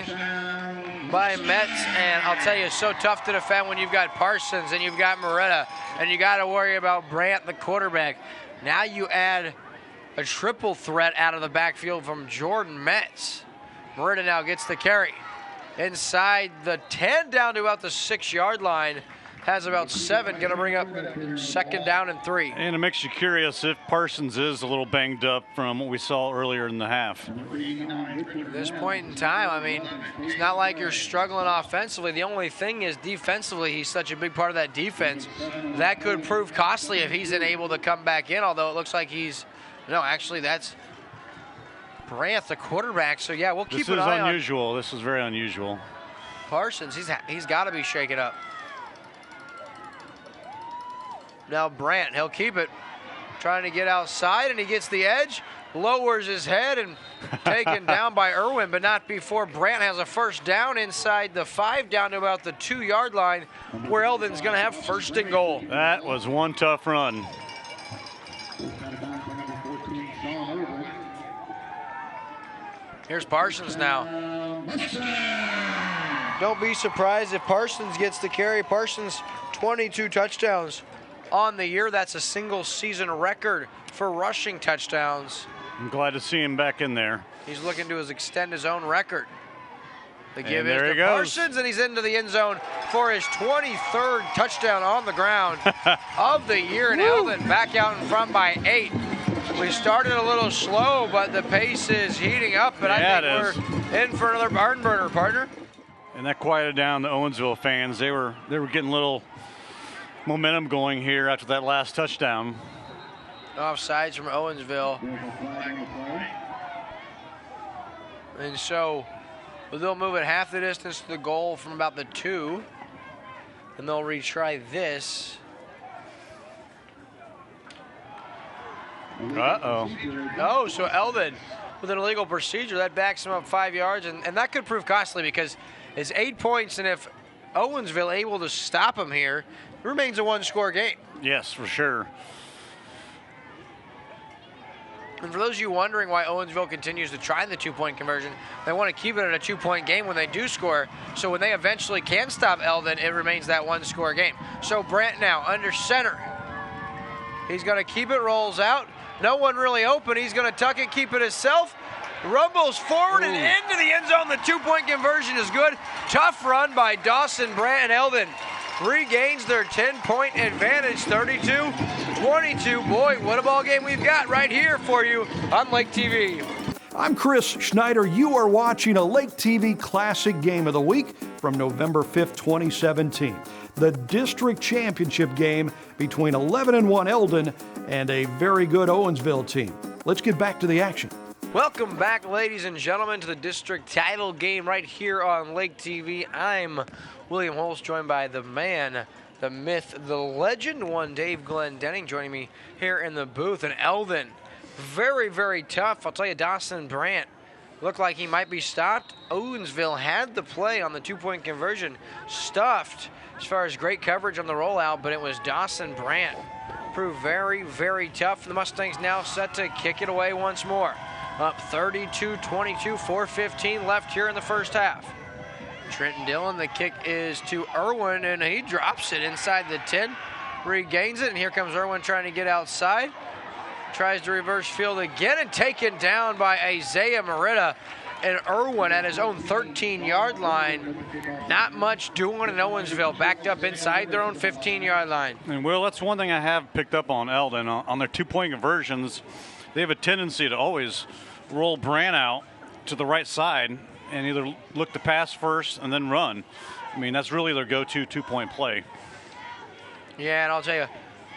by Metz, and I'll tell you, it's so tough to defend when you've got Parsons and you've got Mariota, and you got to worry about Brandt, the quarterback. Now you add a triple threat out of the backfield from Jordan Metz. Mariota now gets the carry inside the 10 down to about the 6-yard line. Has about 7, going to bring up 2nd down and 3. And it makes you curious if Parsons is a little banged up from what we saw earlier in the half. At this point in time, I mean, it's not like you're struggling offensively. The only thing is defensively, he's such a big part of that defense. That could prove costly if he's unable to come back in, although it looks like he's, no, actually that's Brandt, the quarterback. So, yeah, we'll keep an eye on. This is unusual. This is very unusual. Parsons, he's got to be shaken up. Now Brandt, he'll keep it, trying to get outside, and he gets the edge, lowers his head, and taken down by Irwin, but not before Brandt has a 1st down inside the 5 down to about the 2-yard line, where Eldon's going to have 1st and goal. That was one tough run. Here's Parsons now. Don't be surprised if Parsons gets the carry. Parsons, 22 touchdowns on the year. That's a single season record for rushing touchdowns. I'm glad to see him back in there. He's looking to extend his own record. The give there is he to goes. Parsons, and he's into the end zone for his 23rd touchdown on the ground of the year. And Eldon back out in front by 8. We started a little slow, but the pace is heating up, and I think we're in for another barn burner, partner. And that quieted down the Owensville fans. They were getting a little momentum going here after that last touchdown. Offsides from Owensville. And so they'll move it half the distance to the goal from about the 2. And they'll retry this. Uh-oh. No, so Eldon with an illegal procedure, that backs him up 5 yards, and that could prove costly because it's 8 points, and if Owensville able to stop him here, it remains a 1-score game. Yes, for sure. And for those of you wondering why Owensville continues to try the 2-point conversion, they want to keep it at a 2-point game when they do score. So when they eventually can stop Eldon, it remains that 1-score game. So Brandt now under center. He's going to keep it, rolls out. No one really open. He's going to tuck it, keep it himself. Rumbles forward and into the end zone. The 2-point conversion is good. Tough run by Dawson, Brandt, and Eldon. Regains their 10-point advantage, 32-22. Boy, what a ball game we've got right here for you on Lake TV. I'm Chris Schneider. You are watching a Lake TV Classic Game of the Week from November 5th, 2017. The district championship game between 11-1 Eldon and a very good Owensville team. Let's get back to the action. Welcome back, ladies and gentlemen, to the district title game right here on Lake TV. I'm William Holst, joined by the man, the myth, the legend, one Dave Glendenning, joining me here in the booth. And Eldon, very, very tough. I'll tell you, Dawson Brandt looked like he might be stopped. Owensville had the play on the 2-point conversion, stuffed as far as great coverage on the rollout, but it was Dawson Brandt. Proved very, very tough. The Mustangs now set to kick it away once more. Up 32-22, 4:15 left here in the first half. Trenton Dillon, the kick is to Irwin, and he drops it inside the 10, regains it, and here comes Irwin trying to get outside. Tries to reverse field again and taken down by Isaiah Mariota. And Irwin at his own 13-yard line. Not much doing in Owensville, backed up inside their own 15-yard line. And Will, that's one thing I have picked up on Eldon. On their 2-point conversions, they have a tendency to always roll Brandt out to the right side and either look to pass first and then run. I mean, that's really their go-to 2-point play. Yeah, and I'll tell you,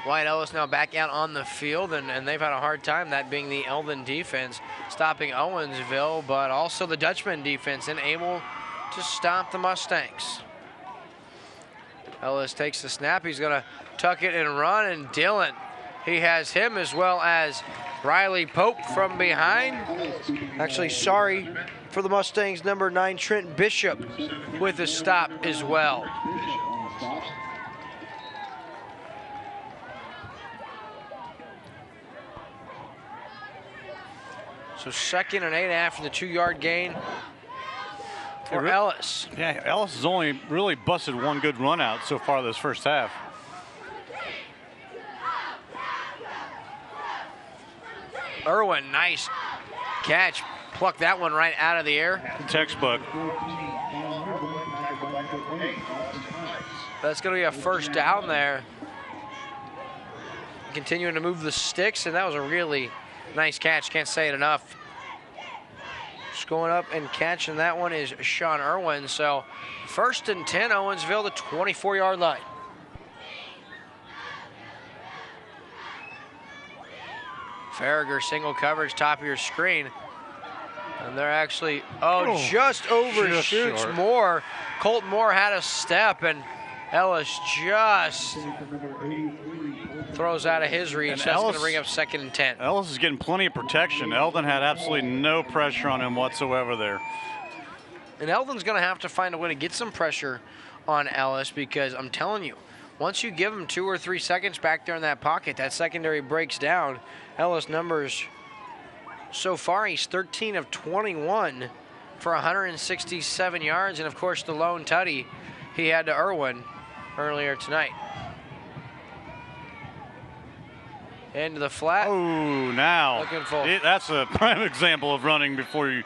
Wyatt Ellis now back out on the field, and they've had a hard time, that being the Eldon defense, stopping Owensville, but also the Dutchmen defense, unable to stop the Mustangs. Ellis takes the snap. He's going to tuck it and run, and Dillon, he has him as well as Riley Pope from behind. Actually, sorry for the Mustangs, number 9, Trent Bishop, with a stop as well. So 2nd and 8 after the 2-yard gain for Ellis. Yeah, Ellis has only really busted one good run out so far this first half. Irwin, nice catch. Plucked that one right out of the air. Textbook. That's going to be a first down there. Continuing to move the sticks, and that was a really nice catch. Can't say it enough. Just going up and catching that one is Sean Irwin. So 1st and 10, Owensville, the 24-yard line. Farragher, single coverage, top of your screen. And they're actually, just overshoots Moore. Colton Moore had a step, and Ellis just throws out of his reach. That's going to bring up 2nd and 10. Ellis is getting plenty of protection. Eldon had absolutely no pressure on him whatsoever there. And Eldon's going to have to find a way to get some pressure on Ellis, because I'm telling you, once you give him 2 or 3 seconds back there in that pocket, that secondary breaks down. Ellis numbers so far, he's 13 of 21 for 167 yards. And, of course, the lone tutty he had to Irwin earlier tonight. Into the flat. Oh, now. Looking full. That's a prime example of running before you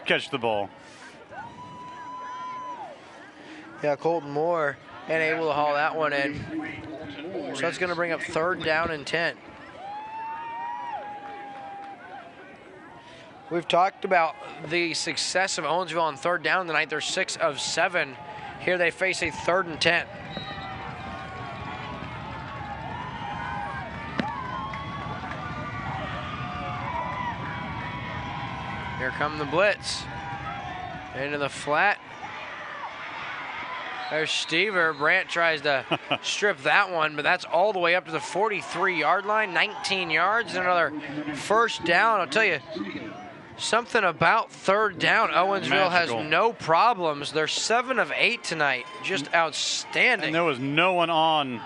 catch the ball. Yeah, Colton Moore and able to haul that one in. So that's going to bring up 3rd down and 10. We've talked about the success of Owensville on 3rd down tonight. They're 6 of 7. Here they face a 3rd and 10. Here come the blitz. Into the flat. There's Stever. Brandt tries to strip that one, but that's all the way up to the 43-yard line. 19 yards, another first down. I'll tell you, something about 3rd down. Owensville has no problems. They're 7 of 8 tonight. Just outstanding. And there was no one on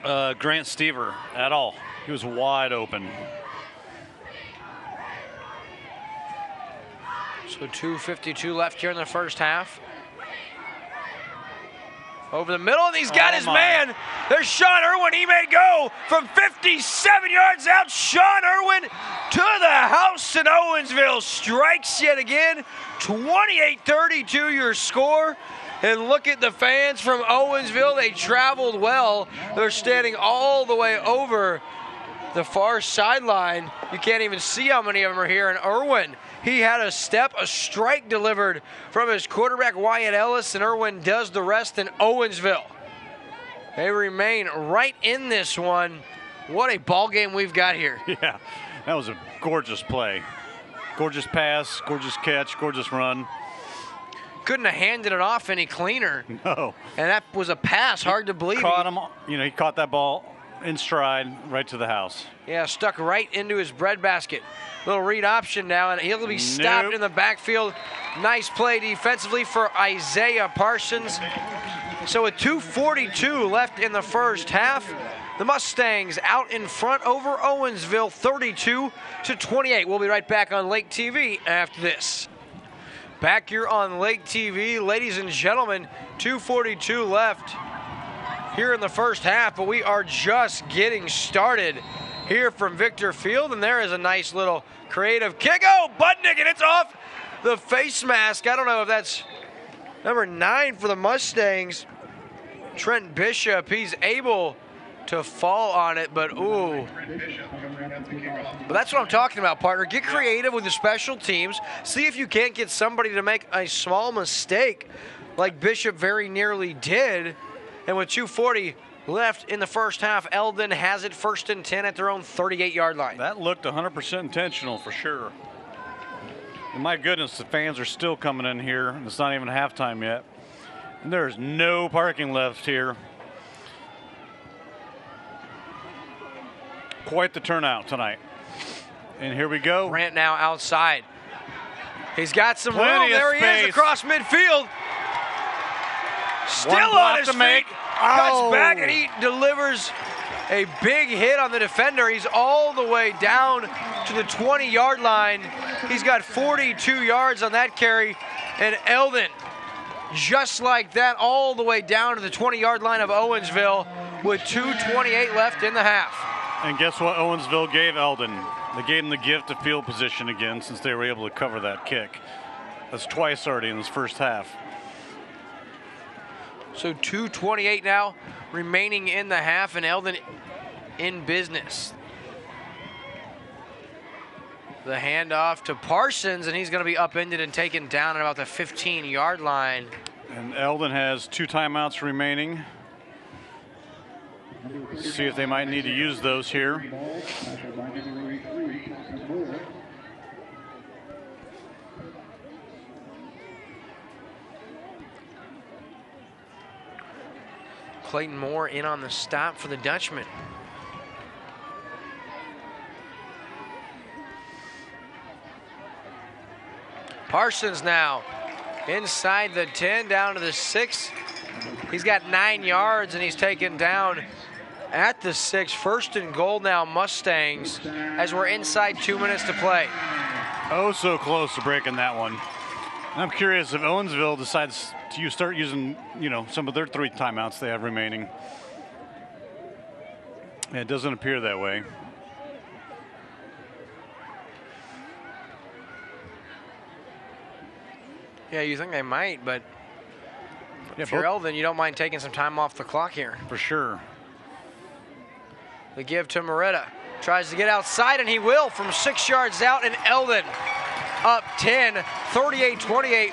Grant Stever at all. He was wide open. So 2:52 left here in the first half. Over the middle, and he's got his man. There's Sean Irwin. He may go from 57 yards out. Sean Irwin to the house in Owensville. Strikes yet again. 28-32 your score. And look at the fans from Owensville. They traveled well. They're standing all the way over the far sideline. You can't even see how many of them are here. And Irwin, he had a step, a strike delivered from his quarterback, Wyatt Ellis, and Irwin does the rest in Owensville. They remain right in this one. What a ball game we've got here. Yeah, that was a gorgeous play. Gorgeous pass, gorgeous catch, gorgeous run. Couldn't have handed it off any cleaner. No. And that was a pass, hard to believe. Caught him, he caught that ball in stride right to the house. Yeah, stuck right into his breadbasket. Little read option now, and he'll be stopped in the backfield. Nice play defensively for Isaiah Parsons. So with 2:42 left in the first half, the Mustangs out in front over Owensville, 32-28. We'll be right back on Lake TV after this. Back here on Lake TV, ladies and gentlemen, 2:42 left here in the first half, but we are just getting started here from Victor Field, and there is a nice little creative kick. Oh, Budnick, and it's off the face mask. I don't know if that's number 9 for the Mustangs. Trent Bishop, he's able to fall on it, but ooh. But that's what I'm talking about, partner. Get creative with the special teams. See if you can't get somebody to make a small mistake like Bishop very nearly did. And with 2:40 left in the first half, Eldon has it 1st and 10 at their own 38-yard line. That looked 100% intentional for sure. And my goodness, the fans are still coming in here, and it's not even halftime yet. And there's no parking left here. Quite the turnout tonight. And here we go. Grant now outside. He's got some Plenty room. of There he space. is across midfield. Still One block on his to feet. make. cuts back, and he delivers a big hit on the defender. He's all the way down to the 20-yard line. He's got 42 yards on that carry, and Eldon, just like that, all the way down to the 20-yard line of Owensville with 2:28 left in the half. And guess what Owensville gave Eldon? They gave him the gift of field position again since they were able to cover that kick. That's twice already in this first half. So 2:28 now remaining in the half, and Eldon in business. The handoff to Parsons, and he's going to be upended and taken down at about the 15-yard line. And Eldon has 2 timeouts remaining. See if they might need to use those here. Clayton Moore in on the stop for the Dutchmen. Parsons now inside the 10, down to the 6. He's got 9 yards, and he's taken down at the 6. First and goal now, Mustangs, as we're inside 2 minutes to play. Oh, so close to breaking that one. And I'm curious if Owensville decides to start using, some of their 3 timeouts they have remaining. And it doesn't appear that way. Yeah, you think they might, but Yeah, if you're Eldon, you don't mind taking some time off the clock here. For sure. The give to Mariota. Tries to get outside, and he will from 6 yards out, and Eldon up 10, 38-28,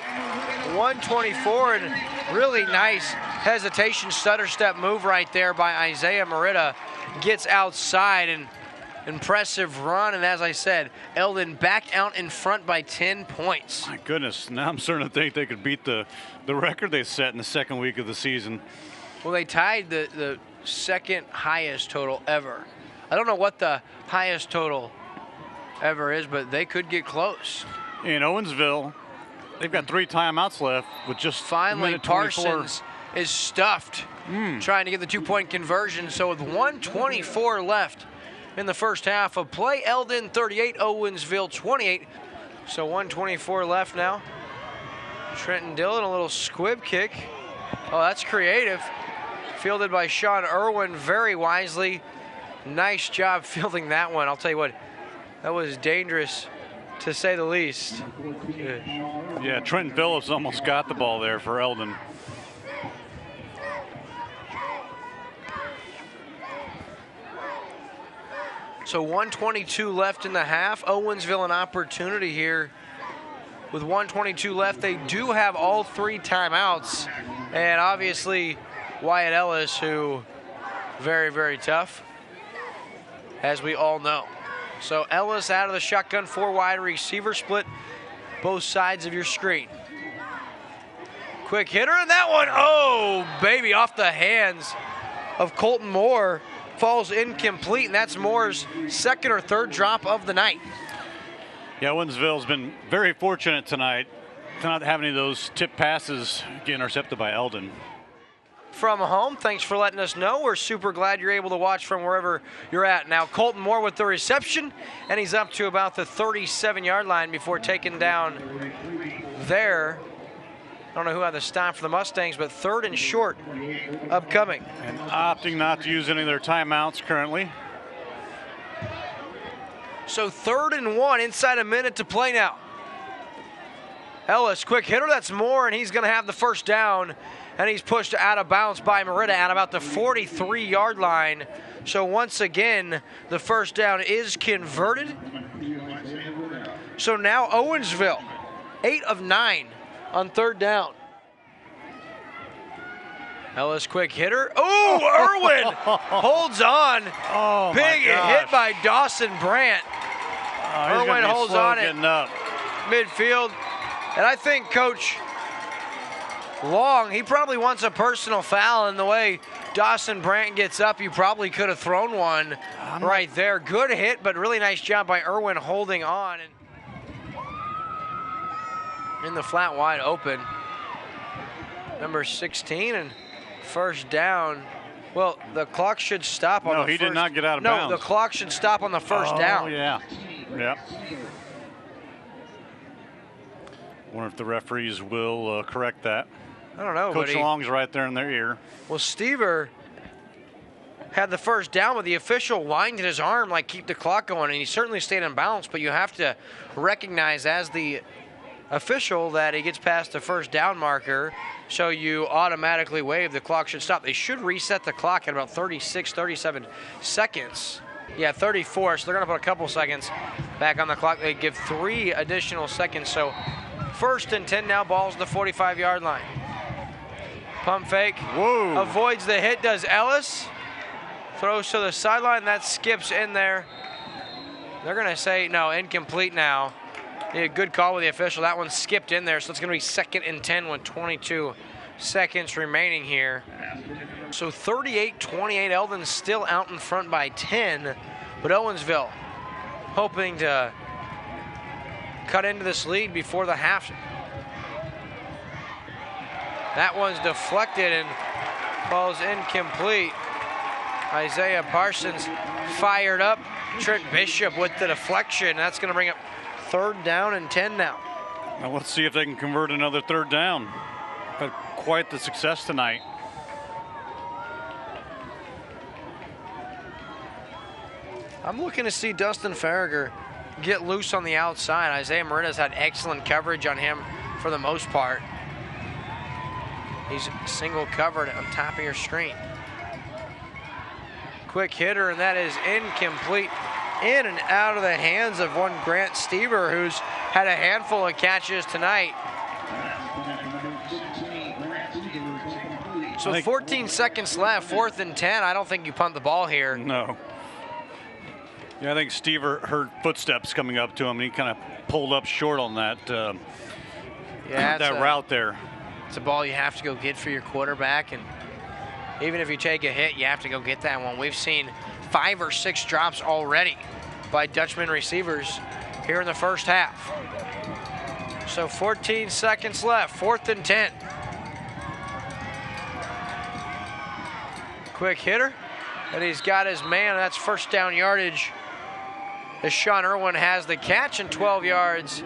124, and really nice hesitation, stutter step move right there by Isaiah Mariota. Gets outside, and impressive run, and as I said, Eldon back out in front by 10 points. My goodness, now I'm starting to think they could beat the record they set in the second week of the season. Well, they tied the second highest total ever. I don't know what the highest total ever is, but they could get close. In Owensville, they've got 3 timeouts left with just finally Parsons is stuffed trying to get the 2-point conversion. So with 1:24 left in the first half of play, Eldon 38, Owensville 28. So 1:24 left now. Trenton Dillon, a little squib kick. Oh, that's creative. Fielded by Sean Irwin very wisely. Nice job fielding that one. I'll tell you what, that was dangerous to say the least. Yeah, Trenton Phillips almost got the ball there for Eldon. So 1:22 left in the half. Owensville an opportunity here. With 1:22 left, they do have all 3 timeouts. And obviously, Wyatt Ellis, who very, very tough, as we all know. So Ellis out of the shotgun, 4 wide receiver split, both sides of your screen. Quick hitter, and that one, oh, baby, off the hands of Colton Moore. Falls incomplete, and that's Moore's 2nd or 3rd drop of the night. Yeah, Owensville's been very fortunate tonight to not have any of those tip passes get intercepted by Eldon. From home, thanks for letting us know. We're super glad you're able to watch from wherever you're at. Now Colton Moore with the reception, and he's up to about the 37-yard line before taken down there. I don't know who had the stop for the Mustangs, but 3rd and short upcoming. And opting not to use any of their timeouts currently. So 3rd and 1, inside a minute to play now. Ellis, quick hitter, that's Moore, and he's going to have the first down. And he's pushed out of bounds by Mariota at about the 43-yard line. So once again, the first down is converted. So now Owensville, 8 of 9 on 3rd down. Ellis, quick hitter. Oh, Irwin holds on. Oh, big hit by Dawson Brandt. Irwin holds on at midfield. And I think Coach Long, he probably wants a personal foul, in the way Dawson Brandt gets up, you probably could have thrown one right there. Good hit, but really nice job by Irwin holding on. And in the flat wide open, number 16, and First down. Well, the clock should stop on the No, first. he did not get out of bounds. No, the clock should stop on the first down. Yeah. Yep. Wonder if the referees will correct that. I don't know. Coach Long's right there in their ear. Well, Stever had the first down, but the official winded his arm like keep the clock going, and he certainly stayed in balance, but you have to recognize as the official that he gets past the first down marker, so you automatically wave the clock should stop. They should reset the clock at about 36, 37 seconds. Yeah, 34, so they're going to put a couple seconds back on the clock. They give 3 additional seconds, so 1st and 10 now, ball's the 45-yard line. Pump fake. Whoa. Avoids the hit, does Ellis. Throws to the sideline, that skips in there. They're going to say, no, incomplete now. Yeah, good call with the official. That one skipped in there, so it's going to be 2nd and 10 with 22 seconds remaining here. So 38-28, Eldon's still out in front by 10, but Owensville hoping to cut into this lead before the half. That one's deflected and falls incomplete. Isaiah Parsons fired up. Trent Bishop with the deflection. That's going to bring up 3rd down and 10 now. Now let's see if they can convert another 3rd down. Had quite the success tonight. I'm looking to see Dustin Farragher get loose on the outside. Isaiah Mariota's had excellent coverage on him for the most part. He's single covered on top of your screen. Quick hitter, and that is incomplete. In and out of the hands of one Grant Stever, who's had a handful of catches tonight. So 14 seconds left, 4th and 10. I don't think you punt the ball here. No. Yeah, I think Stever heard footsteps coming up to him, and he kind of pulled up short on that that route there. It's a ball you have to go get for your quarterback, and even if you take a hit, you have to go get that one. We've seen 5 or 6 drops already by Dutchmen receivers here in the first half. So 14 seconds left, 4th and 10. Quick hitter, and he's got his man. That's 1st down yardage as Sean Irwin has the catch, and 12 yards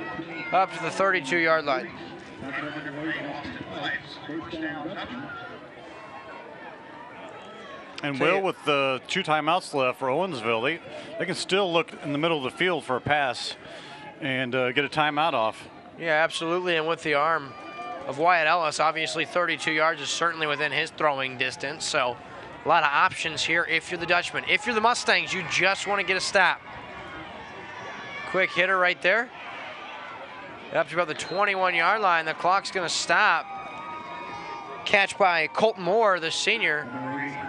up to the 32-yard line. And Will, with the 2 timeouts left for Owensville, they can still look in the middle of the field for a pass and get a timeout off. Yeah, absolutely, and with the arm of Wyatt Ellis, obviously 32 yards is certainly within his throwing distance, so a lot of options here if you're the Dutchmen. If you're the Mustangs, you just want to get a stop. Quick hitter right there. Up to about the 21-yard line. The clock's going to stop. Catch by Colton Moore, the senior.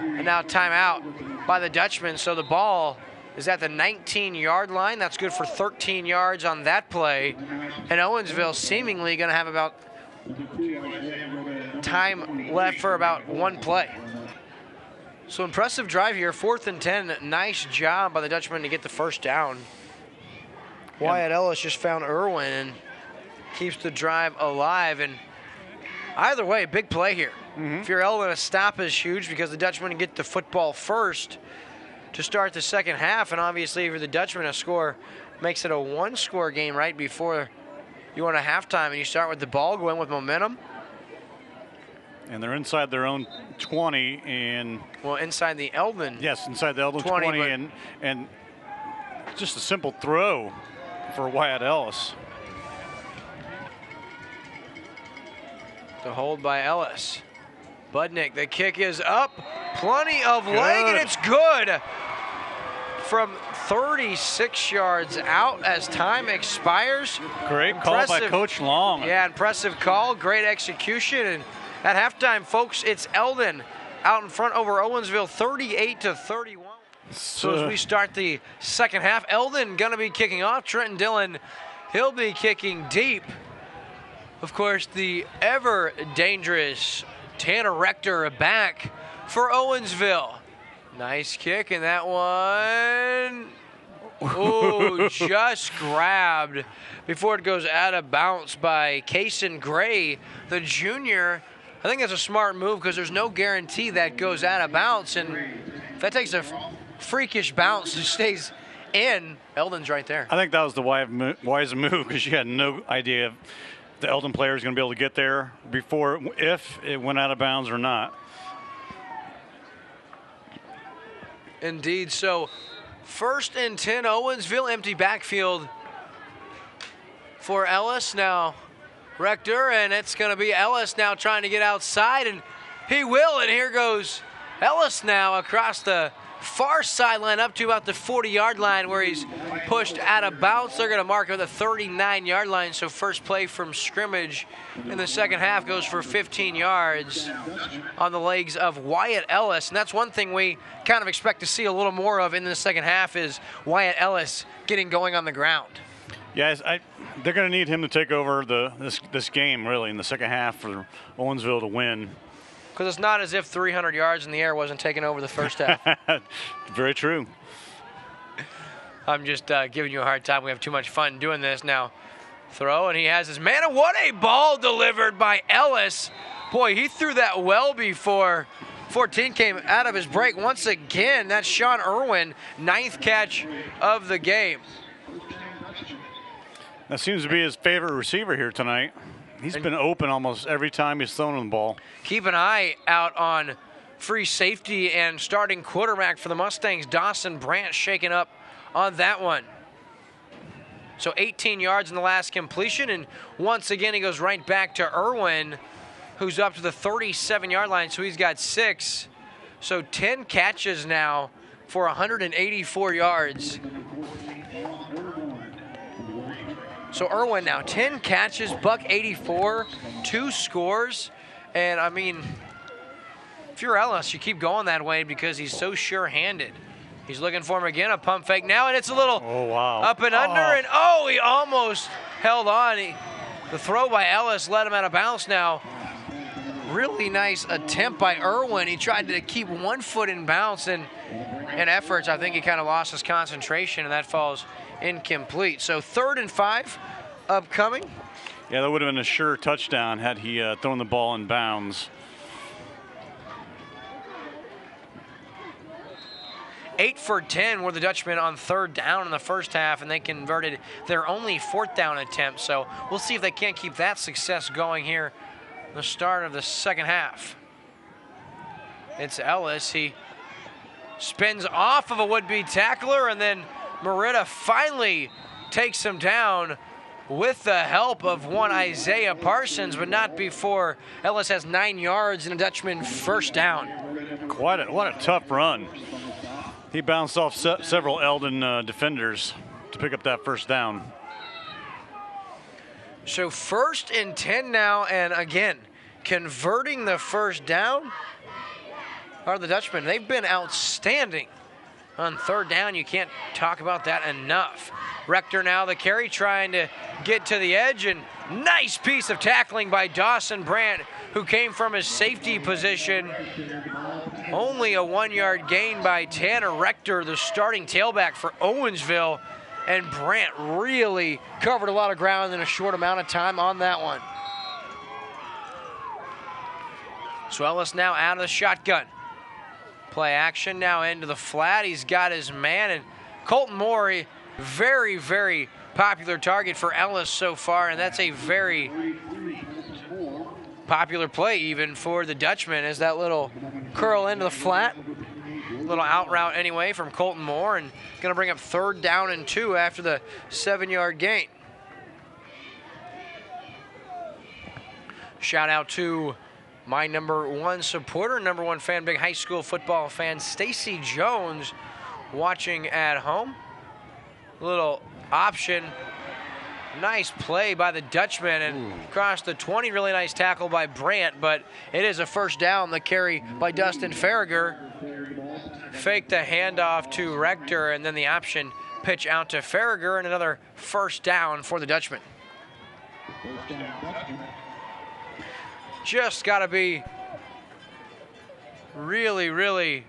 And now timeout by the Dutchmen. So the ball is at the 19-yard line. That's good for 13 yards on that play. And Owensville seemingly going to have about time left for about 1 play. So impressive drive here, 4th and 10. Nice job by the Dutchmen to get the first down. Wyatt Ellis just found Irwin and keeps the drive alive. And either way, big play here. If you're Eldon, a stop is huge because the Dutchmen get the football first to start the second half. And obviously, if you're the Dutchmen, a score makes it a 1-score game right before you want a halftime. And you start with the ball going with momentum. And they're inside their own 20 and... Well, inside the Eldon. Yes, inside the Eldon 20 and just a simple throw for Wyatt Ellis. The hold by Ellis. Budnick, the kick is up. Plenty of leg, and it's good. From 36 yards out as time expires. Great call by Coach Long. Yeah, impressive call, great execution. And at halftime, folks, it's Eldon out in front over Owensville, 38-31. So as we start the second half, Eldon going to be kicking off. Trenton Dillon, he'll be kicking deep. Of course, the ever dangerous Tanner Rector back for Owensville. Nice kick, and that one, oh, just grabbed before it goes out of bounds by Kason Gray, the junior I think that's a smart move because there's no guarantee that goes out of bounds. And if that takes a freakish bounce and stays in, Eldon's right there. I think that was the wise move because you had no idea if the Eldon player is going to be able to get there before, if it went out of bounds or not. Indeed. So 1st and 10, Owensville, empty backfield for Ellis. Now Rector, and it's going to be Ellis now trying to get outside, and he will, and here goes Ellis now across the far sideline up to about the 40-yard line where he's pushed out of bounds. They're going to mark him at the 39-yard line, so first play from scrimmage in the second half goes for 15 yards on the legs of Wyatt Ellis, and that's one thing we kind of expect to see a little more of in the second half is Wyatt Ellis getting going on the ground. Yes, they're going to need him to take over this game, really, in the second half for Owensville to win. Because it's not as if 300 yards in the air wasn't taking over the first half. Very true. I'm just giving you a hard time. We have too much fun doing this now. Throw, and he has his man. And what a ball delivered by Ellis. Boy, he threw that well before 14 came out of his break. Once again, that's Sean Irwin, 9th catch of the game. That seems to be his favorite receiver here tonight. He's been open almost every time he's thrown the ball. Keep an eye out on free safety and starting quarterback for the Mustangs, Dawson Brandt, shaking up on that one. So 18 yards in the last completion, and once again he goes right back to Irwin, who's up to the 37-yard line, so he's got 6. So 10 catches now for 184 yards. So Irwin now 10 catches, $184, 2 scores. And I mean, if you're Ellis, you keep going that way because he's so sure-handed. He's looking for him again, a pump fake now, and it's a little up and under, and he almost held on. The throw by Ellis led him out of bounds now. Really nice attempt by Irwin. He tried to keep 1 foot in bounds, and in efforts, I think he kind of lost his concentration, and that falls incomplete. So 3rd and 5 upcoming. Yeah, that would have been a sure touchdown had he thrown the ball in bounds. 8 for 10 were the Dutchmen on 3rd down in the first half, and they converted their only 4th down attempt. So we'll see if they can't keep that success going here at the start of the second half. It's Ellis. He spins off of a would-be tackler, and then Mariota finally takes him down with the help of one Isaiah Parsons, but not before Ellis has 9 yards and a Dutchman first down. What a tough run. He bounced off several Eldon defenders to pick up that first down. So 1st and 10 now, and again, converting the first down are the Dutchmen. They've been outstanding on 3rd down. You can't talk about that enough. Rector now the carry, trying to get to the edge, and nice piece of tackling by Dawson Brandt, who came from his safety position. Only a 1-yard gain by Tanner Rector, the starting tailback for Owensville, and Brandt really covered a lot of ground in a short amount of time on that one. So Ellis now out of the shotgun. Play action now into the flat. He's got his man, and Colton Moore, a very, very popular target for Ellis so far, and that's a very popular play even for the Dutchmen, as that little curl into the flat. Little out route anyway from Colton Moore, and going to bring up 3rd down and 2 after the 7-yard gain. Shout out to my number 1 supporter, number 1 fan, big high school football fan, Stacy Jones, watching at home. Little option. Nice play by the Dutchman, and across the 20, really nice tackle by Brandt, but it is a first down. The carry by Dustin Farragher. Faked the handoff to Rector, and then the option pitch out to Farragher, and another first down for the Dutchman. Just got to be really, really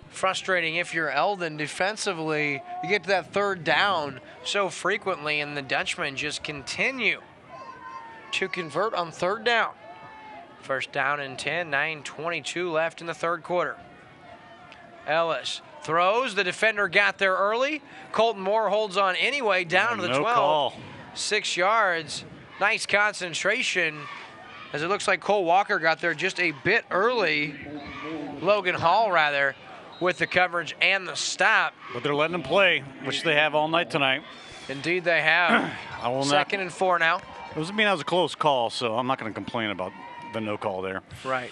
frustrating if you're Eldon defensively. You get to that 3rd down so frequently, and the Dutchmen just continue to convert on 3rd down. First down and 10, 9:22 left in the third quarter. Ellis throws, the defender got there early. Colton Moore holds on anyway, down to the 12. Call. 6 yards, nice concentration, as it looks like Cole Walker got there just a bit early. Logan Hall, rather, with the coverage and the stop. But they're letting them play, which they have all night tonight. Indeed they have. Second and 4 now. It was a close call, so I'm not going to complain about the no call there. Right.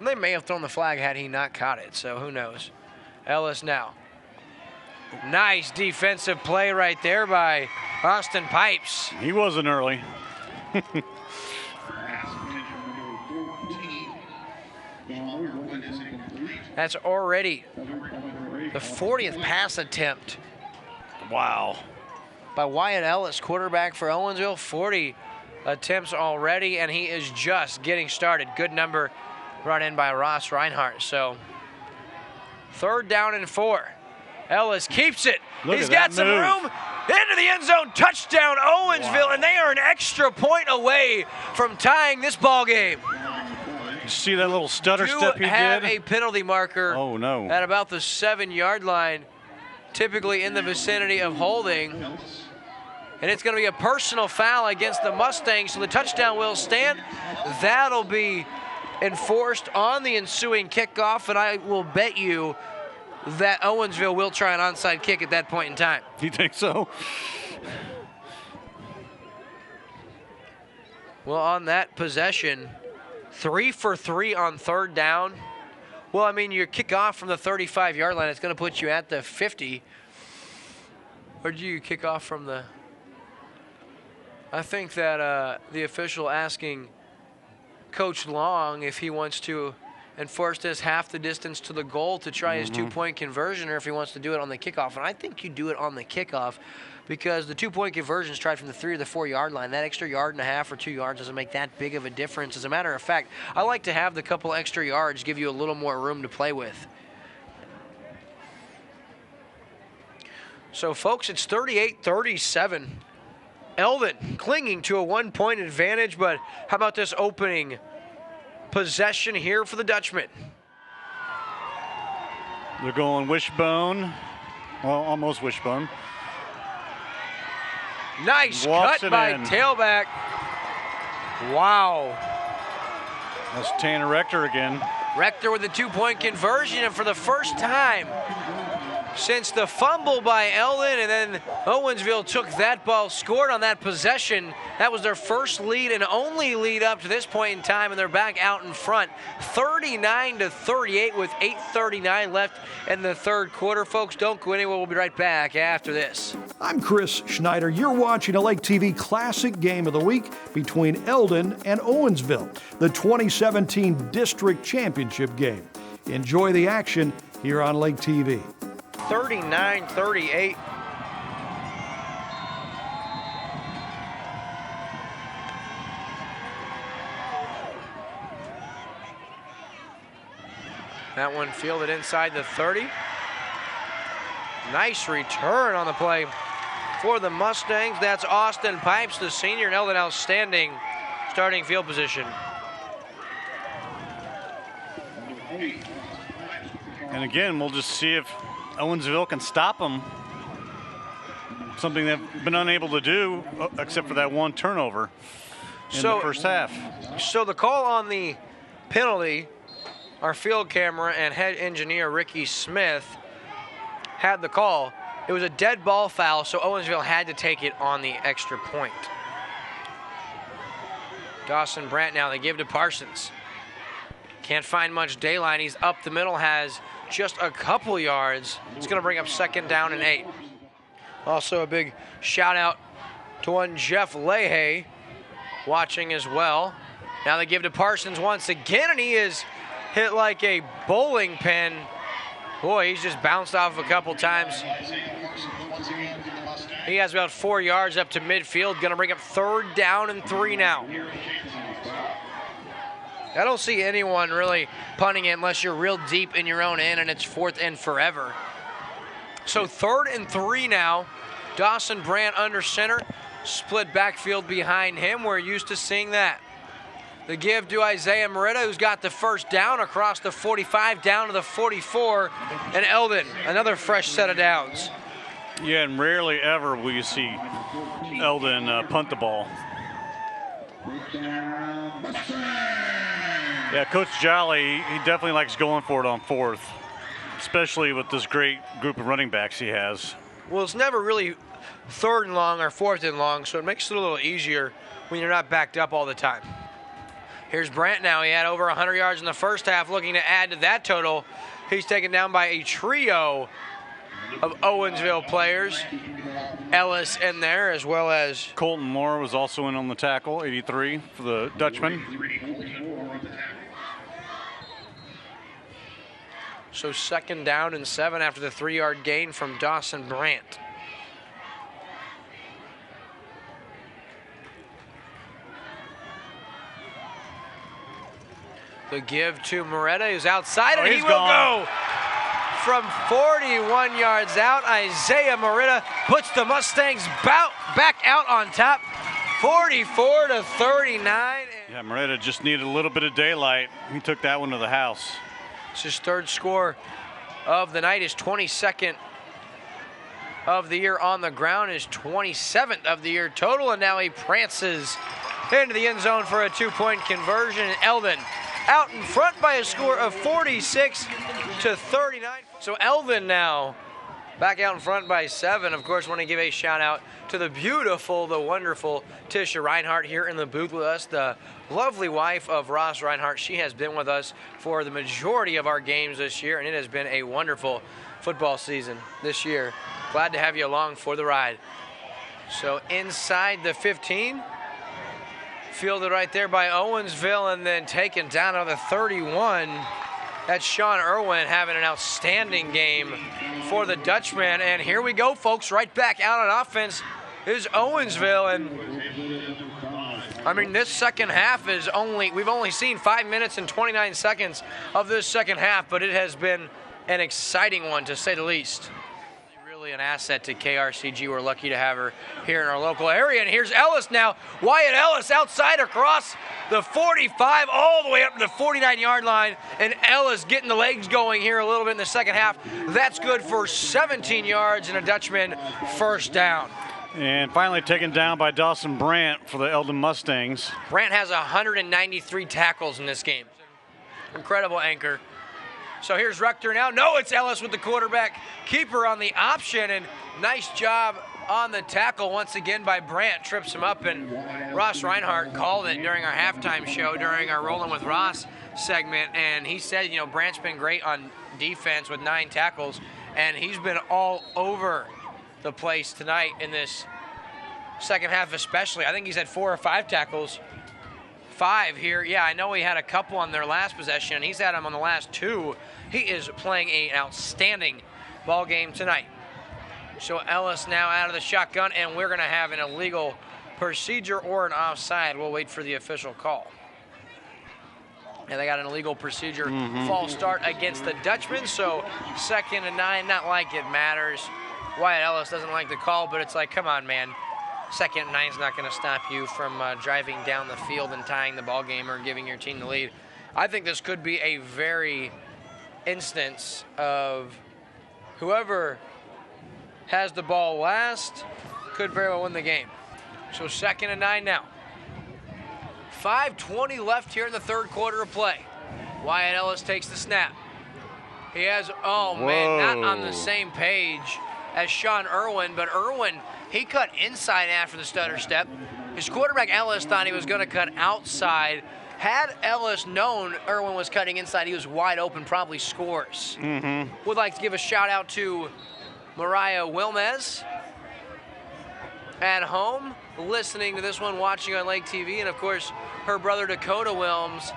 They may have thrown the flag had he not caught it, so who knows. Ellis now. Nice defensive play right there by Austin Pipes. He wasn't early. That's already the 40th pass attempt. Wow. By Wyatt Ellis, quarterback for Owensville. 40 attempts already, and he is just getting started. Good number brought in by Ross Reinhardt. So, third down and 4. Ellis keeps it. He's got some room into the end zone. Touchdown, Owensville, and they are an extra point away from tying this ball game. You see that little stutter step he did? Have a penalty marker. Oh, no. At about the 7-yard line, typically in the vicinity of holding. And it's going to be a personal foul against the Mustangs, so the touchdown will stand. That'll be enforced on the ensuing kickoff, and I will bet you that Owensville will try an onside kick at that point in time. You think so? Well, on that possession, 3 for 3 on third down. Well, I mean, you kick off from the 35-yard line. It's going to put you at the 50. Or do you kick off from the... I think that the official asking Coach Long if he wants to enforce this half the distance to the goal to try his two-point conversion, or if he wants to do it on the kickoff. And I think you do it on the kickoff, because the two-point conversion is tried from the 3 or the 4-yard line. That extra yard and a half or 2 yards doesn't make that big of a difference. As a matter of fact, I like to have the couple extra yards give you a little more room to play with. So, folks, it's 38-37. Eldon clinging to a 1-point advantage, but how about this opening possession here for the Dutchmen? They're going wishbone. Well, almost wishbone. Nice cut by tailback. Wow. That's Tanner Rector again. Rector with a 2-point conversion, and for the first time since the fumble by Eldon, and then Owensville took that ball, scored on that possession. That was their first lead and only lead up to this point in time, and they're back out in front, 39-38 with 8:39 left in the third quarter. Folks, don't go anywhere. We'll be right back after this. I'm Chris Schneider. You're watching a Lake TV Classic Game of the Week between Eldon and Owensville, the 2017 District Championship game. Enjoy the action here on Lake TV. 39-38. That one fielded inside the 30. Nice return on the play for the Mustangs. That's Austin Pipes, the senior, and Eldon outstanding starting field position. And again, we'll just see if Owensville can stop them. Something they've been unable to do, except for that one turnover in the first half. So the call on the penalty, our field camera and head engineer Ricky Smith had the call. It was a dead ball foul, so Owensville had to take it on the extra point. Dawson Brandt now, they give to Parsons. Can't find much daylight. He's up the middle, has just a couple yards. It's going to bring up second down and 8. Also a big shout out to one Jeff Leahy watching as well. Now they give to Parsons once again, and he is hit like a bowling pin. Boy, he's just bounced off a couple times. He has about 4 yards up to midfield. Going to bring up third down and 3 now. I don't see anyone really punting it unless you're real deep in your own end and it's fourth and forever. So third and 3 now. Dawson Brandt under center. Split backfield behind him. We're used to seeing that. The give to Isaiah Mariota, who's got the first down across the 45 down to the 44. And Eldon, another fresh set of downs. Yeah, and rarely ever will you see Eldon punt the ball. Yeah, Coach Jolly, he definitely likes going for it on fourth, especially with this great group of running backs he has. Well, it's never really third and long or fourth and long, so it makes it a little easier when you're not backed up all the time. Here's Brandt now. He had over 100 yards in the first half, looking to add to that total. He's taken down by a trio of Owensville players. Ellis in there, as well as Colton Moore was also in on the tackle, 83 for the Dutchmen. So 2nd down and 7 after the 3-yard gain from Dawson Brandt. The give to Mariota, who's outside, and he will go from 41 yards out. Isaiah Mariota puts the Mustangs back out on top, 44-39. Yeah, Mariota just needed a little bit of daylight. He took that one to the house. It's his 3rd score of the night, his 22nd of the year on the ground, his 27th of the year total, and now he prances into the end zone for a 2-point conversion. Eldon out in front by a score of 46-39. So Eldon now back out in front by 7. Of course, want to give a shout out to the beautiful, the wonderful Tisha Reinhardt here in the booth with us, the lovely wife of Ross Reinhardt. She has been with us for the majority of our games this year, and it has been a wonderful football season this year. Glad to have you along for the ride. So inside the 15. Fielded right there by Owensville and then taken down on the 31. That's Sean Irwin having an outstanding game for the Dutchman. And here we go, folks, right back out on offense is Owensville. And I mean, this second half is we've only seen 5 minutes and 29 seconds of this second half, but it has been an exciting one to say the least. An asset to KRCG. We're lucky to have her here in our local area. And here's Ellis now. Wyatt Ellis outside across the 45 all the way up to the 49-yard line. And Ellis getting the legs going here a little bit in the second half. That's good for 17 yards and a Dutchman first down. And finally taken down by Dawson Brandt for the Eldon Mustangs. Brandt has 193 tackles in this game. Incredible anchor. So here's Rector now. No, it's Ellis with the quarterback keeper on the option, and nice job on the tackle once again by Brandt. Trips him up, and Ross Reinhardt called it during our halftime show, during our Rolling with Ross segment, and he said, you know, Brandt's been great on defense with 9 tackles, and he's been all over the place tonight in this second half especially. I think he's had 4 or 5 tackles. 5 here. Yeah, I know he had a couple on their last possession. He's had them on the last 2. He is playing an outstanding ball game tonight. So Ellis now out of the shotgun, and we're going to have an illegal procedure or an offside. We'll wait for the official call. And they got an illegal procedure false start against the Dutchmen. So 2nd and 9, not like it matters. Wyatt Ellis doesn't like the call, but it's like, come on, man. 2nd and 9 is not going to stop you from driving down the field and tying the ball game or giving your team the lead. I think this could be a very instance of whoever has the ball last could very well win the game. So 2nd and 9 now. 5:20 left here in the 3rd quarter of play. Wyatt Ellis takes the snap. He has, man, not on the same page as Sean Irwin, but Irwin, he cut inside after the stutter step. His quarterback, Ellis, thought he was going to cut outside. Had Ellis known Irwin was cutting inside, he was wide open, probably scores. Would like to give a shout out to Mariah Wilmez at home, listening to this one, watching on Lake TV, and of course, her brother Dakota Wilms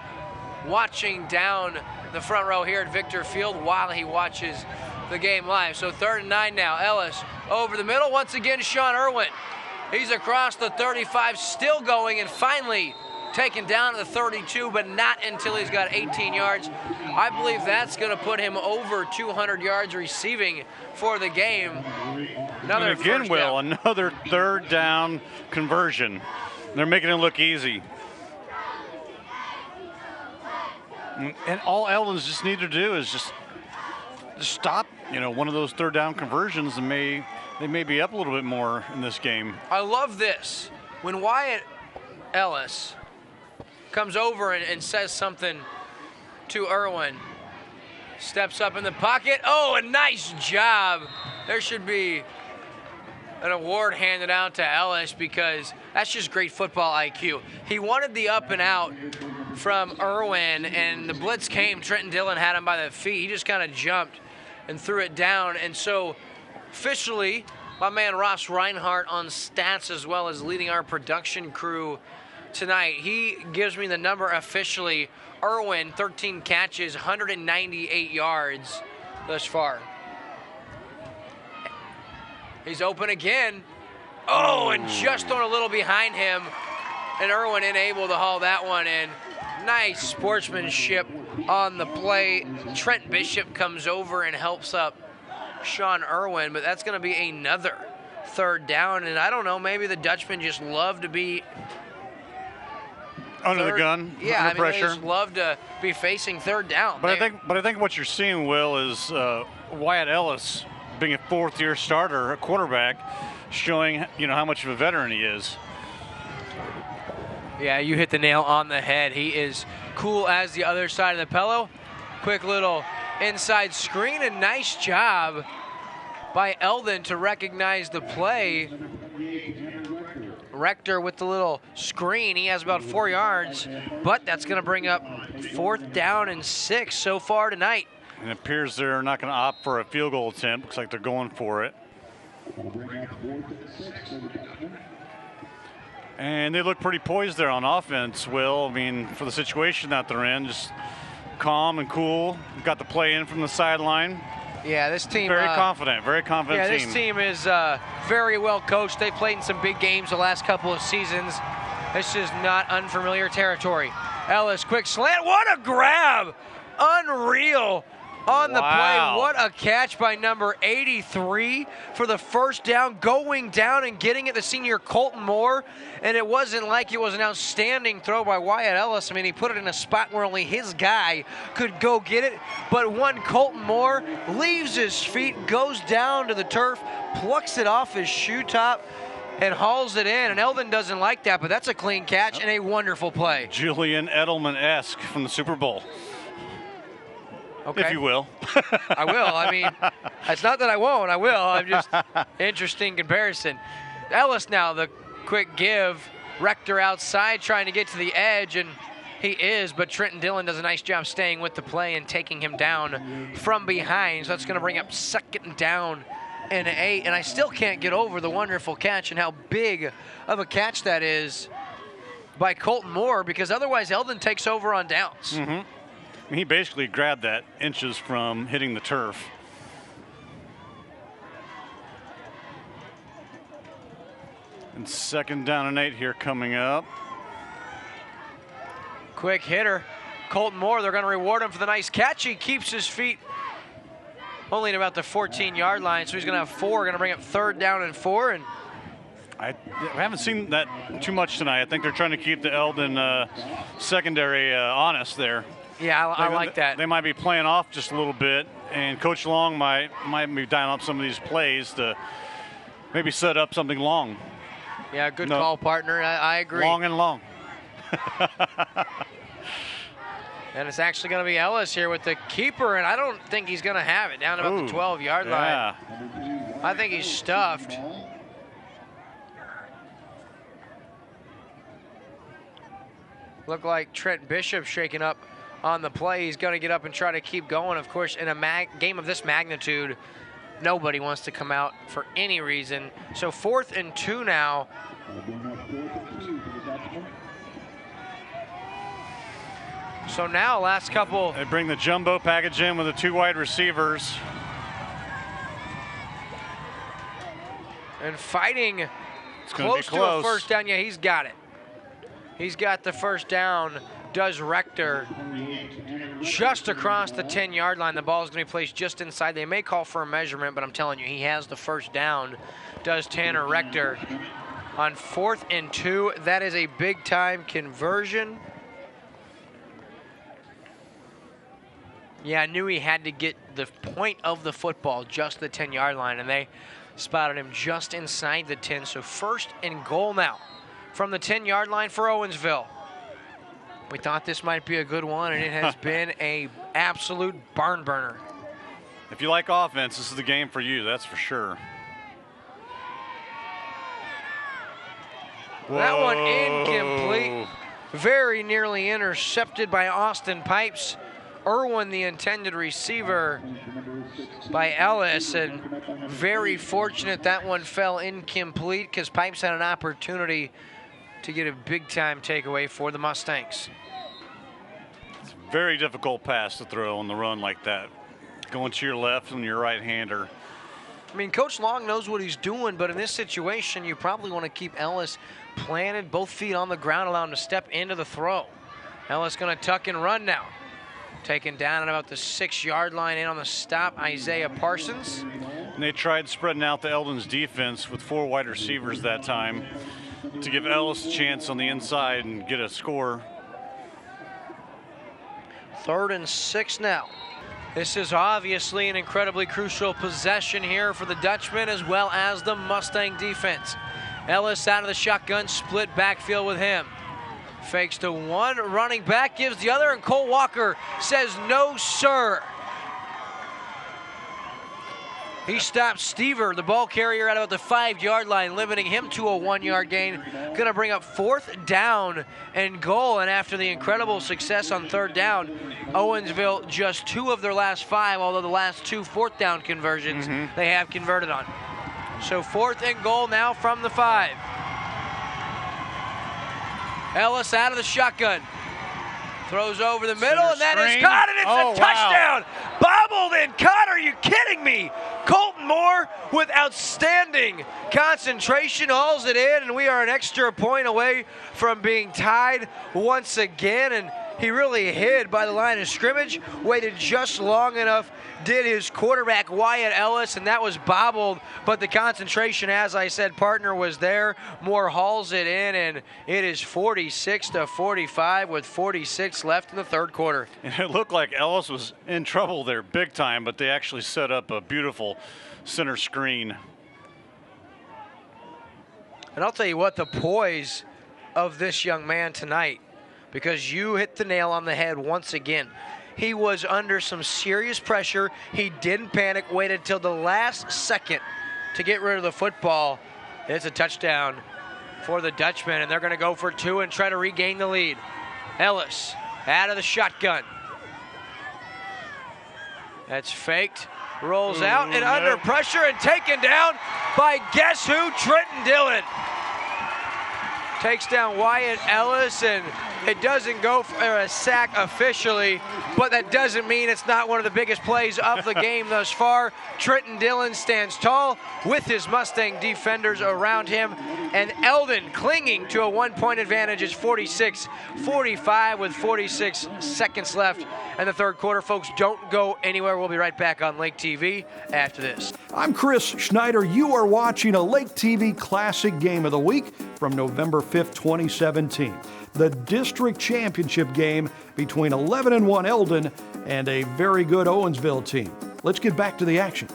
watching down the front row here at Victor Field while he watches the game live. So 3rd and 9 now. Ellis over the middle. Once again, Sean Irwin. He's across the 35, still going, and finally taken down to the 32, but not until he's got 18 yards. I believe that's going to put him over 200 yards receiving for the game. Another and again, Will, another 3rd down conversion. They're making it look easy. And all Eldon's just need to do is just stop, one of those third down conversions, and they may be up a little bit more in this game. I love this. When Wyatt Ellis comes over and says something to Irwin, steps up in the pocket. Oh, a nice job. There should be an award handed out to Ellis because that's just great football IQ. He wanted the up and out from Irwin, and the blitz came. Trenton Dillon had him by the feet. He just kind of jumped and threw it down. And so officially, my man Ross Reinhardt on stats as well as leading our production crew tonight, he gives me the number officially. Irwin, 13 catches, 198 yards thus far. He's open again. Oh, and just thrown a little behind him. And Irwin unable to haul that one in. Nice sportsmanship on the play. Trent Bishop comes over and helps up Sean Irwin, but that's going to be another third down. And I don't know, maybe the Dutchmen just love to be under the gun, yeah, under pressure. They just love to be facing third down. But I think what you're seeing, Will, is Wyatt Ellis being a fourth-year starter, a quarterback, showing how much of a veteran he is. Yeah, you hit the nail on the head. He is cool as the other side of the pillow. Quick little inside screen, and nice job by Eldon to recognize the play. Rector with the little screen. He has about 4 yards, but that's going to bring up 4th down and 6 so far tonight. And it appears they're not going to opt for a field goal attempt. Looks like they're going for it. And they look pretty poised there on offense, Will. I mean, for the situation that they're in, just calm and cool. Got the play in from the sideline. Yeah, this team... very confident team. Yeah, this team is very well coached. They've played in some big games the last couple of seasons. This is not unfamiliar territory. Ellis, quick slant. What a grab! Unreal on the play. What a catch by number 83 for the first down, going down and getting it, the senior Colton Moore. And it wasn't like it was an outstanding throw by Wyatt Ellis. I mean, he put it in a spot where only his guy could go get it. But one Colton Moore leaves his feet, goes down to the turf, plucks it off his shoe top, and hauls it in. And Eldon doesn't like that, but that's a clean catch and a wonderful play. Julian Edelman-esque from the Super Bowl. Okay. If you will. I will. I mean, it's not that I won't. I will. I'm just interesting comparison. Ellis now, the quick give. Rector outside trying to get to the edge, and he is, but Trenton Dillon does a nice job staying with the play and taking him down from behind. So that's going to bring up 2nd down and 8. And I still can't get over the wonderful catch and how big of a catch that is by Colton Moore, because otherwise Eldon takes over on downs. Mm-hmm. He basically grabbed that inches from hitting the turf. And 2nd down and 8 here coming up. Quick hitter, Colton Moore. They're going to reward him for the nice catch. He keeps his feet only at about the 14-yard line, so he's going to have 4. Going to bring up 3rd down and 4. And I haven't seen that too much tonight. I think they're trying to keep the Eldon secondary honest there. Yeah, I like that. They might be playing off just a little bit, and Coach Long might be dialing up some of these plays to maybe set up something long. Yeah, good call, partner. I agree. Long and long. And it's actually going to be Ellis here with the keeper, and I don't think he's going to have it down about the 12-yard line. I think he's stuffed. Look like Trent Bishop shaking up on the play. He's going to get up and try to keep going. Of course, in a game of this magnitude, nobody wants to come out for any reason. So 4th and 2 now. So now, last couple. They bring the jumbo package in with the 2 wide receivers. And fighting It's close to a first down. Yeah, he's got it. He's got the first down. Does Rector just across the 10-yard line. The ball is going to be placed just inside. They may call for a measurement, but I'm telling you, he has the first down. Does Tanner Rector on 4th and 2. That is a big-time conversion. Yeah, I knew he had to get the point of the football, just the 10-yard line, and they spotted him just inside the 10. So 1st and goal now from the 10-yard line for Owensville. We thought this might be a good one, and it has been a absolute barn burner. If you like offense, this is the game for you, that's for sure. That Whoa. one incomplete. Very nearly intercepted by Austin Pipes. Irwin, the intended receiver, by Ellis, and very fortunate that one fell incomplete because Pipes had an opportunity to get a big-time takeaway for the Mustangs. It's a very difficult pass to throw on the run like that. Going to your left and your right-hander. I mean, Coach Long knows what he's doing, but in this situation, you probably want to keep Ellis planted, both feet on the ground, allow him to step into the throw. Ellis going to tuck and run now. Taken down at about the 6-yard line in on the stop, Isaiah Parsons. And they tried spreading out the Eldon's defense with 4 wide receivers that time to give Ellis a chance on the inside and get a score. 3rd and 6 now. This is obviously an incredibly crucial possession here for the Dutchmen as well as the Mustang defense. Ellis out of the shotgun, split backfield with him. Fakes to one, running back, gives the other, and Cole Walker says no, sir. He stops Stever, the ball carrier, at about the 5-yard line, limiting him to a 1-yard gain. Gonna bring up 4th down and goal, and after the incredible success on 3rd down, Owensville just 2 of their last 5, although the last 2 4th down conversions they have converted on. So 4th and goal now from the 5. Ellis out of the shotgun. Throws over the middle, and that is caught, and it's a touchdown. Wow. Bobbled and caught. Are you kidding me? Colton Moore with outstanding concentration hauls it in, and we are an extra point away from being tied once again. And he really hid by the line of scrimmage, waited just long enough, did his quarterback Wyatt Ellis, and that was bobbled, but the concentration, as I said, partner was there. Moore hauls it in, and it is 46-45 with 46 left in the 3rd quarter. And it looked like Ellis was in trouble there big time, but they actually set up a beautiful center screen. And I'll tell you what, the poise of this young man tonight, because you hit the nail on the head once again. He was under some serious pressure. He didn't panic, waited till the last second to get rid of the football. It's a touchdown for the Dutchmen, and they're going to go for 2 and try to regain the lead. Ellis out of the shotgun. That's faked, rolls out, and under pressure and taken down by guess who? Trenton Dillon. Takes down Wyatt Ellis, and it doesn't go for a sack officially, but that doesn't mean it's not one of the biggest plays of the game thus far. Trenton Dillon stands tall with his Mustang defenders around him, and Eldon clinging to a 1-point advantage. It's 46-45 with 46 seconds left in the 3rd quarter. Folks, don't go anywhere. We'll be right back on Lake TV after this. I'm Chris Schneider. You are watching a Lake TV Classic Game of the Week from November 5th, 2017. The district championship game between 11-1 Eldon and a very good Owensville team. Let's get back to the action.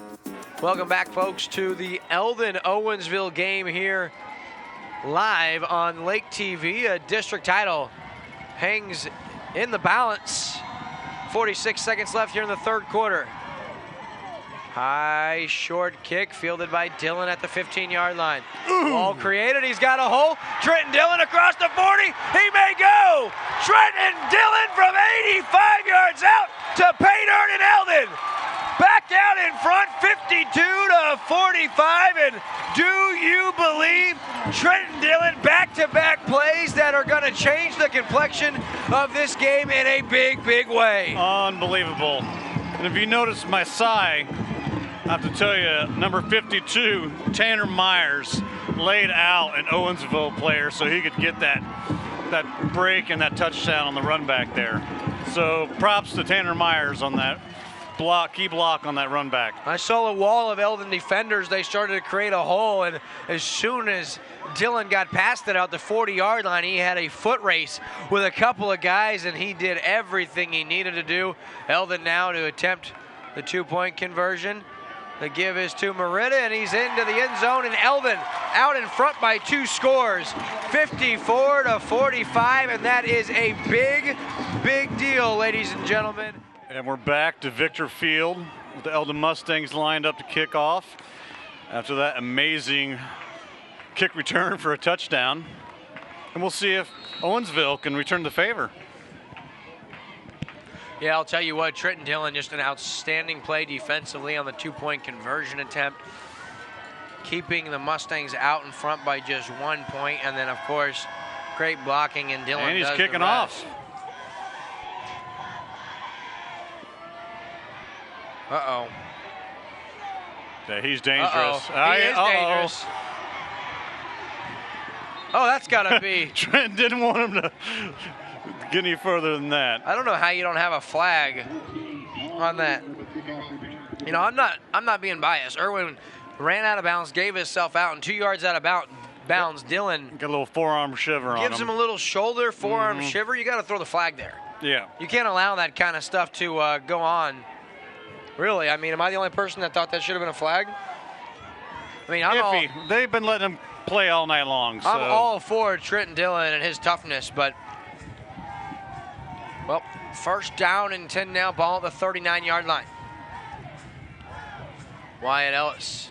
Welcome back, folks, to the Eldon-Owensville game here live on Lake TV. A district title hangs in the balance. 46 seconds left here in the 3rd quarter. High short kick fielded by Dillon at the 15-yard line. Ball created, he's got a hole. Trenton Dillon across the 40, he may go! Trenton Dillon from 85 yards out to pay dirt in Eldon. Back out in front, 52-45, and do you believe Trenton Dillon back-to-back plays that are gonna change the complexion of this game in a big, big way? Unbelievable. And if you notice my sigh, I have to tell you, number 52, Tanner Myers, laid out an Owensville player so he could get that break and that touchdown on the run back there. So props to Tanner Myers on that key block on that run back. I saw a wall of Eldon defenders. They started to create a hole, and as soon as Dillon got past it out the 40-yard line, he had a foot race with a couple of guys, and he did everything he needed to do. Eldon now to attempt the 2-point conversion. The give is to Mariota, and he's into the end zone, and Eldon out in front by 2 scores, 54-45, and that is a big, big deal, ladies and gentlemen. And we're back to Victor Field with the Eldon Mustangs lined up to kick off after that amazing kick return for a touchdown. And we'll see if Owensville can return the favor. Yeah, I'll tell you what, Trenton Dillon, just an outstanding play defensively on the 2-point conversion attempt, keeping the Mustangs out in front by just 1 point, and then, of course, great blocking, and Dillon and he's does kicking the rest. off. Uh-oh. Yeah, he's dangerous. He is dangerous. Oh, that's got to be. Trent didn't want him to get any further than that. I don't know how you don't have a flag on that. You know, I'm not being biased. Irwin ran out of bounds, gave himself out, and 2 yards out of bounds, Dillon got a little forearm shiver on him. Gives him a little shoulder, forearm shiver. You got to throw the flag there. Yeah. You can't allow that kind of stuff to go on. Really, I mean, am I the only person that thought that should have been a flag? I mean, They've been letting him play all night long. So. I'm all for Trenton Dillon and his toughness, but, well, first down and 10 now, ball at the 39-yard line. Wyatt Ellis,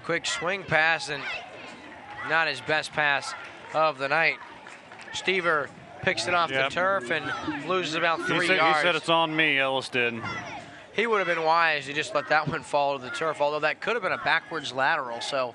quick swing pass, and not his best pass of the night. Stever picks it off the turf and loses about 3 yards. He said it's on me, Ellis did. He would have been wise to just let that one fall to the turf, although that could have been a backwards lateral. So,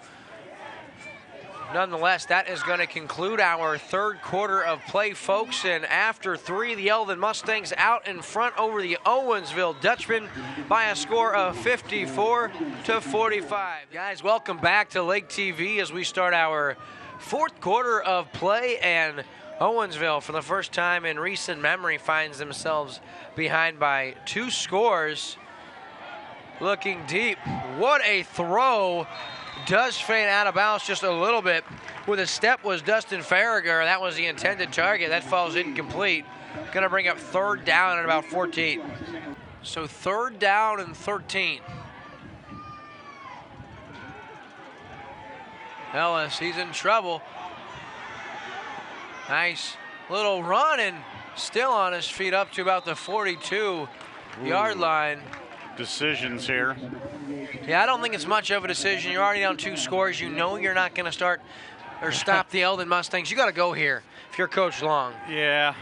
nonetheless, that is going to conclude our third quarter of play, folks. And after 3, the Eldon Mustangs out in front over the Owensville Dutchmen by a score of 54-45. Guys, welcome back to Lake TV as we start our fourth quarter of play. And Owensville, for the first time in recent memory, finds themselves behind by 2 scores. Looking deep. What a throw. Does fade out of bounds just a little bit. With a step was Dustin Farragher. That was the intended target. That falls incomplete. Going to bring up 3rd down at about 14. So 3rd down and 13. Ellis, he's in trouble. Nice little run, and still on his feet up to about the 42-yard line. Decisions here. Yeah, I don't think it's much of a decision. You're already down 2 scores. You know you're not going to start or stop the Eldon Mustangs. You got to go here if you're Coach Long. Yeah.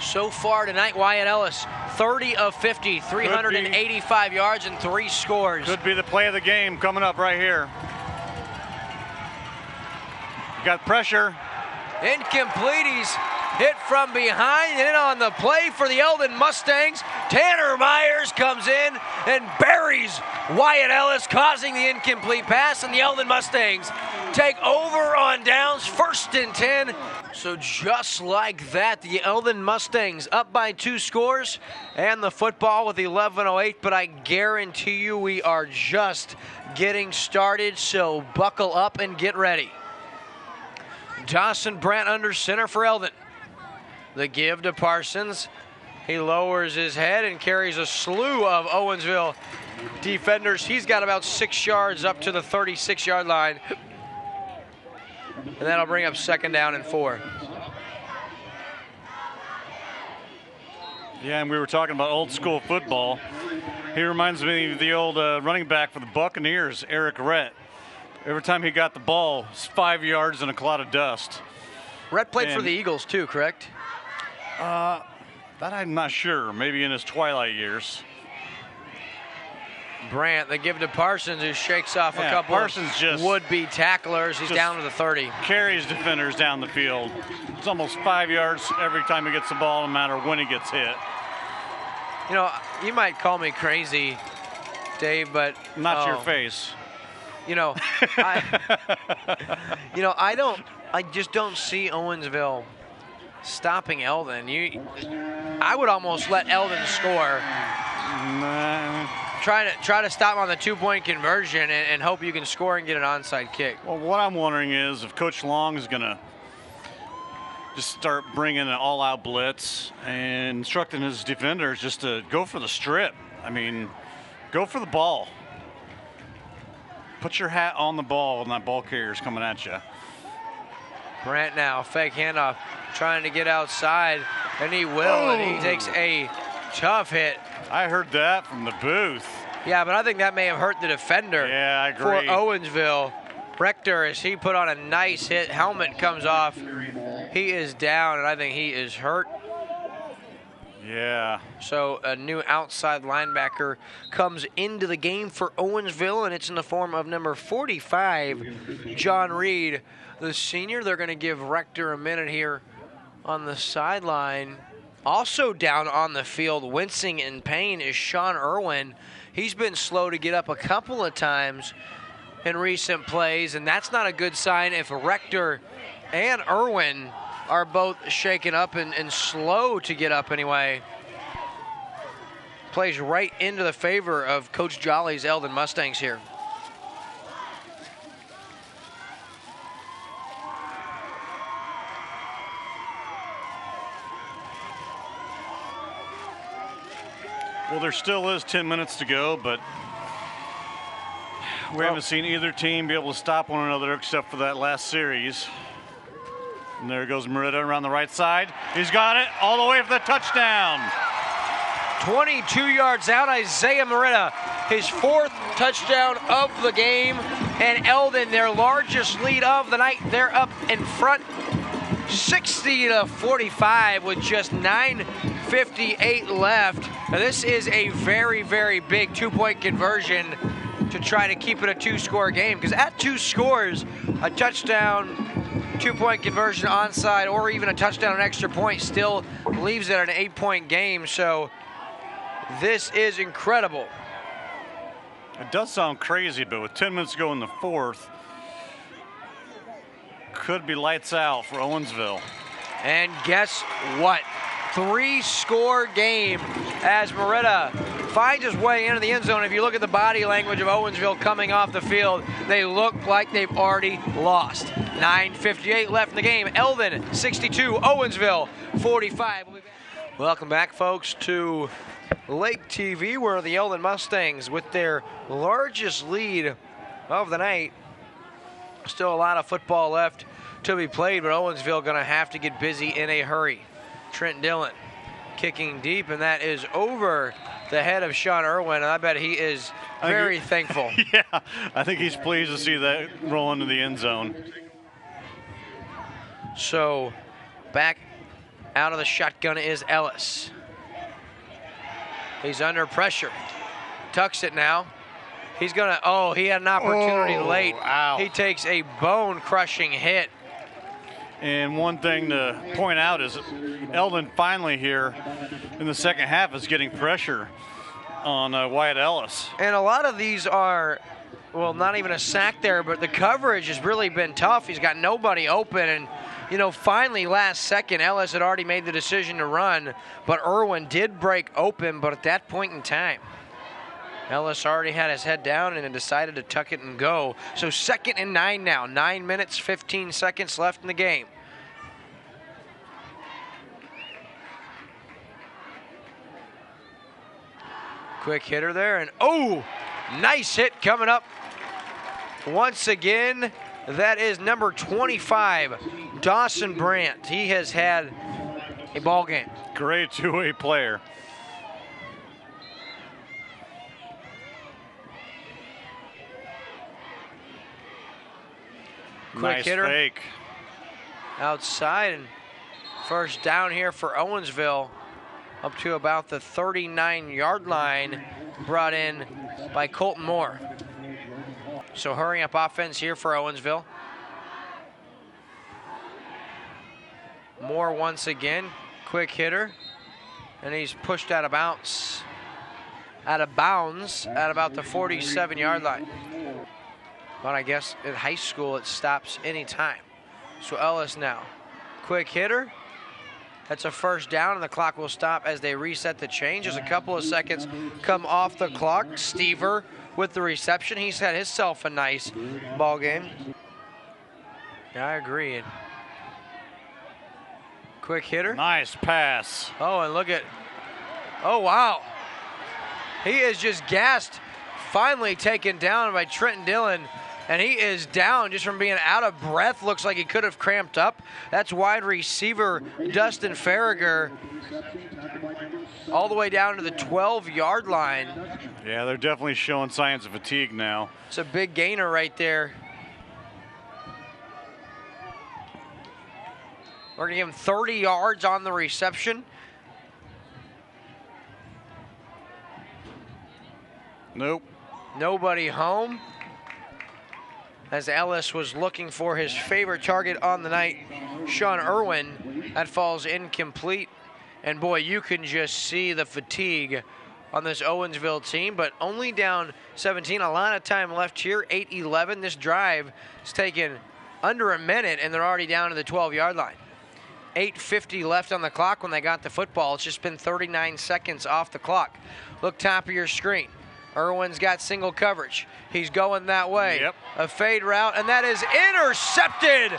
So far tonight, Wyatt Ellis, 30 of 50, 385 yards and 3 scores. Could be the play of the game coming up right here. You got pressure. Incomplete. He's hit from behind, and on the play for the Eldon Mustangs, Tanner Myers comes in and buries Wyatt Ellis, causing the incomplete pass, and the Eldon Mustangs take over on downs, 1st and 10. So just like that, the Eldon Mustangs up by 2 scores and the football with 11:08, but I guarantee you we are just getting started, so buckle up and get ready. Dawson Brandt under center for Eldon. The give to Parsons. He lowers his head and carries a slew of Owensville defenders. He's got about 6 yards up to the 36-yard line. And that'll bring up 2nd down and 4. Yeah, and we were talking about old school football. He reminds me of the old running back for the Buccaneers, Eric Rhett. Every time he got the ball, it's 5 yards and a cloud of dust. Rhett played for the Eagles too, correct? That I'm not sure. Maybe in his twilight years. Brandt, they give to Parsons, who shakes off a couple of would-be tacklers. He's down to the 30. Carries defenders down the field. It's almost 5 yards every time he gets the ball, no matter when he gets hit. You know, you might call me crazy, Dave, but not your face. You know, I just don't see Owensville stopping Eldon. I would almost let Eldon score. Try to stop on the 2-point conversion and hope you can score and get an onside kick. Well, what I'm wondering is if Coach Long is going to just start bringing an all-out blitz and instructing his defenders just to go for the strip. I mean, go for the ball. Put your hat on the ball when that ball carrier's coming at you. Brandt now, fake handoff, trying to get outside, and he will, and he takes a tough hit. I heard that from the booth. Yeah, but I think that may have hurt the defender. Yeah, I agree. For Owensville. Rector, as he put on a nice hit, helmet comes off. He is down, and I think he is hurt. Yeah. So a new outside linebacker comes into the game for Owensville, and it's in the form of number 45, John Reed, the senior. They're going to give Rector a minute here on the sideline. Also down on the field, wincing in pain, is Sean Irwin. He's been slow to get up a couple of times in recent plays, and that's not a good sign if Rector and Irwin are both shaken up and slow to get up anyway. Plays right into the favor of Coach Jolly's Eldon Mustangs here. Well, there still is 10 minutes to go, but we haven't seen either team be able to stop one another except for that last series. And there goes Mariota around the right side. He's got it all the way for the touchdown. 22 yards out, Isaiah Mariota, his 4th touchdown of the game. And Eldon, their largest lead of the night, they're up in front 60-45 with just 9:58 left. Now this is a very, very big 2-point conversion to try to keep it a 2-score game, because at 2 scores, a touchdown, 2-point conversion onside, or even a touchdown and extra point still leaves it an 8-point game. So this is incredible. It does sound crazy, but with 10 minutes to go in the 4th, could be lights out for Owensville. And guess what? 3-score game as Mariota finds his way into the end zone. If you look at the body language of Owensville coming off the field, they look like they've already lost. 9:58 left in the game. Eldon 62, Owensville 45. Welcome back, folks, to Lake TV, where the Eldon Mustangs, with their largest lead of the night, still a lot of football left to be played, but Owensville going to have to get busy in a hurry. Trent Dillon kicking deep, and that is over the head of Sean Irwin, and I bet he is very thankful. Yeah, I think he's pleased to see that roll into the end zone. So back out of the shotgun is Ellis. He's under pressure. Tucks it now. He's going to, he had an opportunity late. Ow. He takes a bone-crushing hit. And one thing to point out is Eldon finally here in the second half is getting pressure on Wyatt Ellis. And a lot of these are, well, not even a sack there, but the coverage has really been tough. He's got nobody open, and finally last second, Ellis had already made the decision to run, but Irwin did break open, but at that point in time, Ellis already had his head down and decided to tuck it and go. So 2nd and 9 now. 9 minutes, 15 seconds left in the game. Quick hitter there, and nice hit coming up. Once again, that is number 25, Dawson Brandt. He has had a ball game. Great two-way player. Quick nice hitter. Fake. Outside, and first down here for Owensville, up to about the 39-yard line, brought in by Colton Moore. So hurry up offense here for Owensville. Moore once again, quick hitter, and he's pushed out of bounds at about the 47-yard line. But I guess in high school it stops any time. So Ellis now, quick hitter, That's a first down, and the clock will stop as they reset the change. As a couple of seconds come off the clock. Stever with the reception. He's had himself a nice ball game. Yeah, I agree. Quick hitter. Nice pass. Oh, and look at, oh, wow. He is just gassed, finally taken down by Trenton Dillon. And he is down just from being out of breath. Looks like he could have cramped up. That's wide receiver Dustin Farragher all the way down to the 12-yard line. Yeah, they're definitely showing signs of fatigue now. It's a big gainer right there. We're going to give him 30 yards on the reception. Nope. Nobody home. As Ellis was looking for his favorite target on the night, Sean Irwin. That falls incomplete. And boy, you can just see the fatigue on this Owensville team, but only down 17. A lot of time left here, 8-11. This drive has taken under a minute, and they're already down to the 12-yard line. 8:50 left on the clock when they got the football. It's just been 39 seconds off the clock. Look top of your screen. Irwin's got single coverage. He's going that way. Yep. A fade route, and that is intercepted.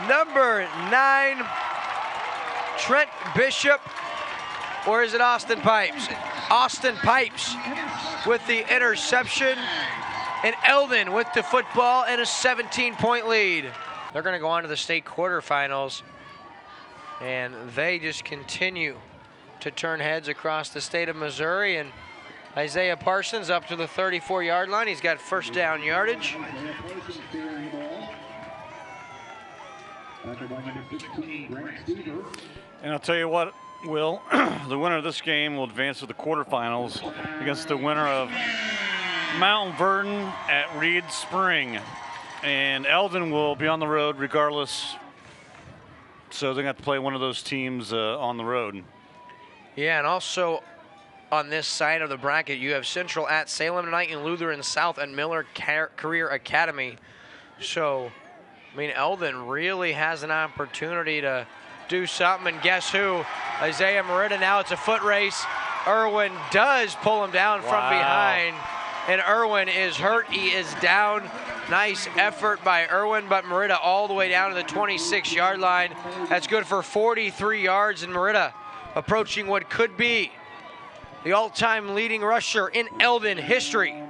Number 9, Trent Bishop, or is it Austin Pipes? Austin Pipes with the interception, and Eldon with the football and a 17-point lead. They're going to go on to the state quarterfinals, and they just continue to turn heads across the state of Missouri. And Isaiah Parsons up to the 34-yard line. He's got first down yardage. And I'll tell you what, Will, the winner of this game will advance to the quarterfinals against the winner of Mount Vernon at Reed Spring. And Eldon will be on the road regardless, so they're going to have to play one of those teams on the road. Yeah, and also on this side of the bracket, you have Central at Salem tonight and Lutheran South and Miller Career Academy. So, I mean, Eldon really has an opportunity to do something. And guess who? Isaiah Mariota. Now it's a foot race. Irwin does pull him down from behind. And Irwin is hurt. He is down. Nice effort by Irwin, but Mariota all the way down to the 26-yard line. That's good for 43 yards, and Mariota approaching what could be the all-time leading rusher in Eldon history.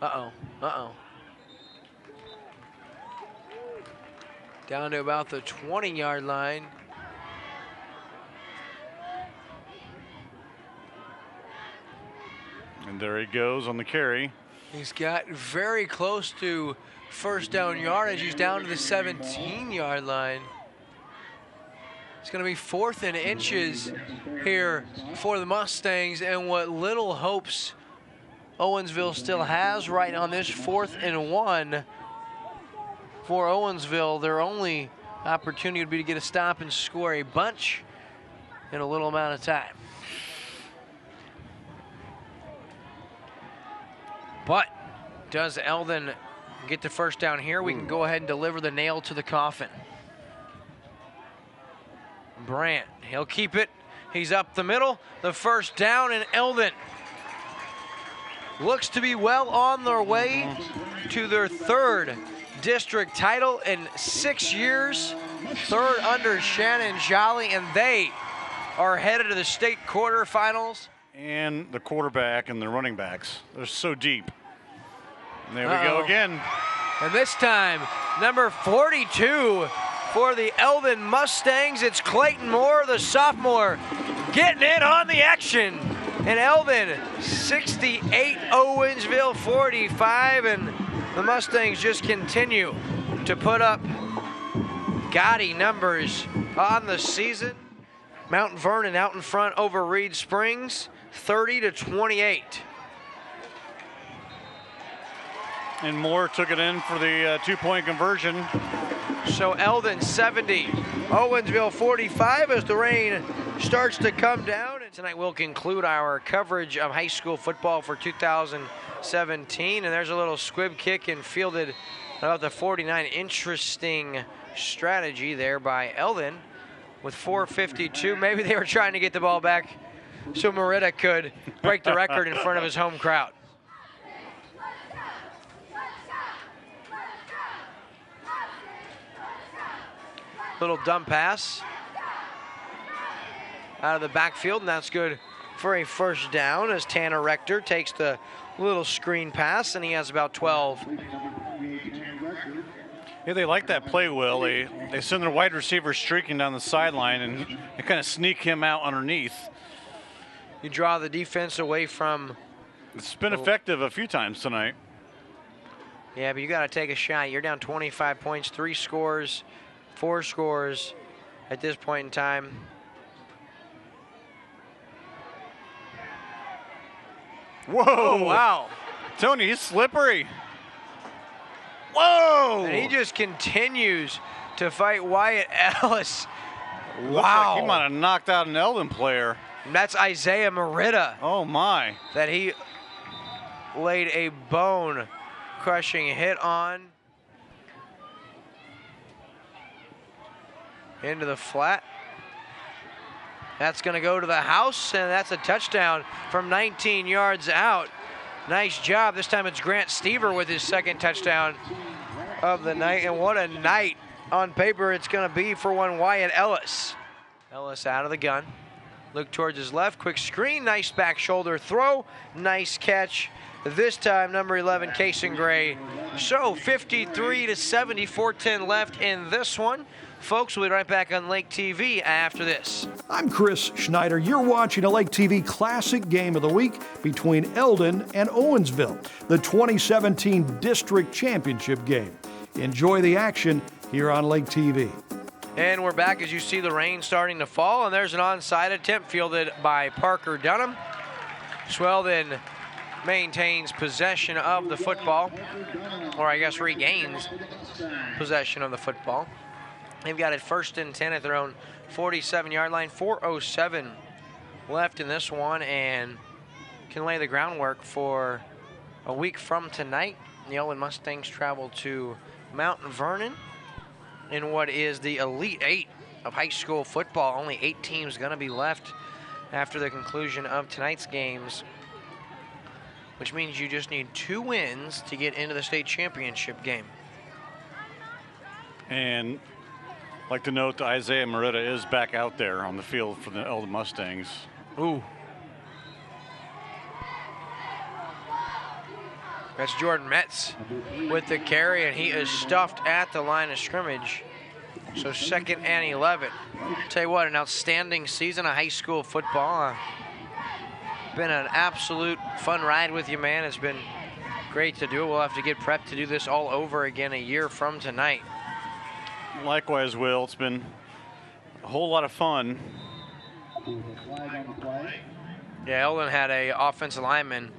Uh-oh. Down to about the 20-yard line. And there he goes on the carry. He's got very close to first down yardage. He's down to the 17-yard line. It's going to be 4th and inches here for the Mustangs, and what little hopes Owensville still has right on this 4th and 1 for Owensville. Their only opportunity would be to get a stop and score a bunch in a little amount of time. But does Eldon get the first down here? We can go ahead and deliver the nail to the coffin. Brandt, he'll keep it. He's up the middle. The first down, and Eldon looks to be well on their way to their 3rd district title in 6 years. 3rd under Shannon Jolly, and they are headed to the state quarterfinals. And the quarterback and the running backs, they're so deep. And there we go again. And this time, number 42 for the Eldon Mustangs, it's Clayton Moore, the sophomore, getting in on the action. And Eldon 68, Owensville 45, and the Mustangs just continue to put up gaudy numbers on the season. Mount Vernon out in front over Reed Springs, 30-28. And Moore took it in for the 2-point conversion. So Eldon 70, Owensville 45 as the rain starts to come down. And tonight we'll conclude our coverage of high school football for 2017. And there's a little squib kick and fielded about the 49. Interesting strategy there by Eldon with 4:52. Maybe they were trying to get the ball back so Mariota could break the record in front of his home crowd. Little dump pass out of the backfield, and that's good for a first down as Tanner Rector takes the little screen pass, and he has about 12. Yeah, they like that play, Will. They send their wide receiver streaking down the sideline, and they kind of sneak him out underneath. You draw the defense away from... It's been effective a few times tonight. Yeah, but you got to take a shot. You're down 25 points, 3 scores, 4 scores at this point in time. Whoa! Oh, wow. Tony, he's slippery. Whoa! And he just continues to fight Wyatt Ellis. Looks like he might have knocked out an Eldon player. And that's Isaiah Mariota. Oh, my. That he laid a bone-crushing hit on. Into the flat. That's going to go to the house, and that's a touchdown from 19 yards out. Nice job. This time it's Grant Stever with his second touchdown of the night, and what a night on paper it's going to be for one Wyatt Ellis. Ellis out of the gun. Look towards his left. Quick screen. Nice back shoulder throw. Nice catch. This time, number 11, Kason Gray. So 53-70, 4:10 left in this one. Folks, we'll be right back on Lake TV after this. I'm Chris Schneider. You're watching a Lake TV Classic Game of the Week between Eldon and Owensville, the 2017 District Championship game. Enjoy the action here on Lake TV. And we're back as you see the rain starting to fall, and there's an onside attempt fielded by Parker Dunham. Sweldon maintains possession of the football, or I guess regains possession of the football. They've got it 1st and 10 at their own 47-yard line. 4:07 left in this one, and can lay the groundwork for a week from tonight. The Eldon Mustangs travel to Mount Vernon in what is the Elite Eight of high school football. Only 8 teams going to be left after the conclusion of tonight's games, which means you just need 2 wins to get into the state championship game. And I'd like to note that Isaiah Mariota is back out there on the field for the Eldon Mustangs. Ooh. That's Jordan Metz with the carry, and he is stuffed at the line of scrimmage. So 2nd and 11. Tell you what, an outstanding season of high school football. Been an absolute fun ride with you, man. It's been great to do it. We'll have to get prepped to do this all over again a year from tonight. Likewise, Will. It's been a whole lot of fun. Yeah, Eldon had a offensive lineman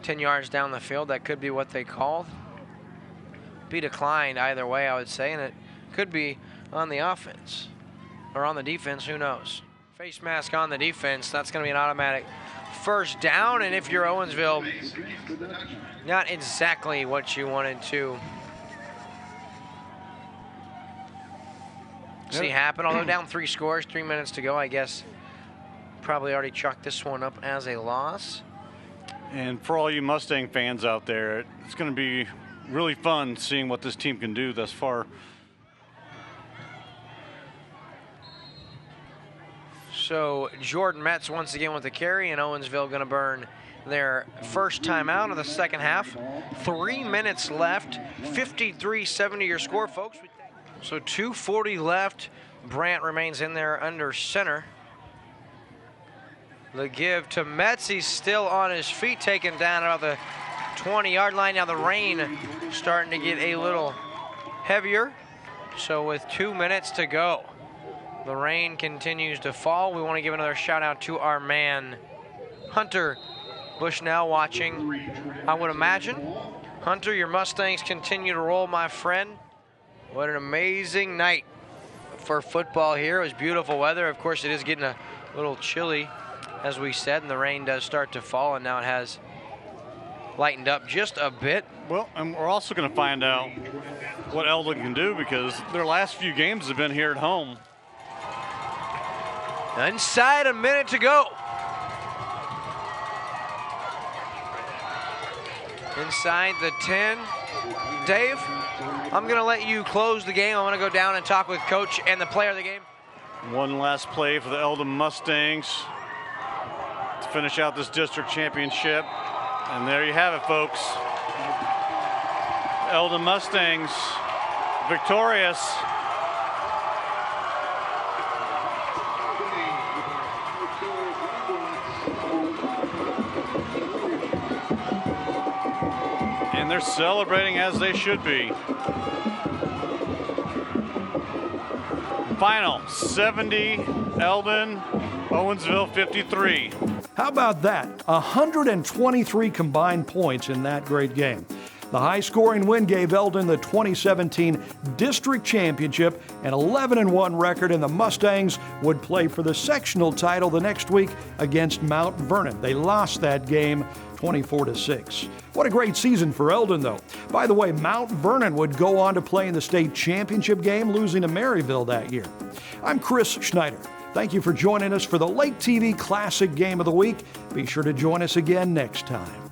10 yards down the field. That could be what they called. Be declined either way, I would say, and it could be on the offense or on the defense. Who knows? Face mask on the defense. That's going to be an automatic first down, and if you're Owensville, not exactly what you wanted to see happen. Although down 3 scores, 3 minutes to go, I guess probably already chalked this one up as a loss. And for all you Mustang fans out there, it's going to be really fun seeing what this team can do thus far. So Jordan Metz once again with the carry, and Owensville going to burn their first time out of the second half. 3 minutes left, 53-70 your score, folks. So 2:40 left. Brandt remains in there under center. The give to Metz. He's still on his feet, taken down about the 20-yard line. Now the rain starting to get a little heavier. So with 2 minutes to go, the rain continues to fall. We want to give another shout out to our man, Hunter Bushnell, watching, I would imagine. Hunter, your Mustangs continue to roll, my friend. What an amazing night for football here. It was beautiful weather. Of course, it is getting a little chilly, as we said, and the rain does start to fall, and now it has lightened up just a bit. Well, and we're also going to find out what Eldon can do because their last few games have been here at home. Inside a minute to go. Inside the 10. Dave, I'm going to let you close the game. I want to go down and talk with Coach and the player of the game. One last play for the Eldon Mustangs to finish out this district championship. And there you have it, folks. Eldon Mustangs victorious. And they're celebrating as they should be. Final 70 Eldon, Owensville 53. How about that? 123 combined points in that great game. The high-scoring win gave Eldon the 2017 district championship, an 11-1 record, and the Mustangs would play for the sectional title the next week against Mount Vernon. They lost that game 24-6. What a great season for Eldon, though. By the way, Mount Vernon would go on to play in the state championship game, losing to Maryville that year. I'm Chris Schneider. Thank you for joining us for the Lake TV Classic Game of the Week. Be sure to join us again next time.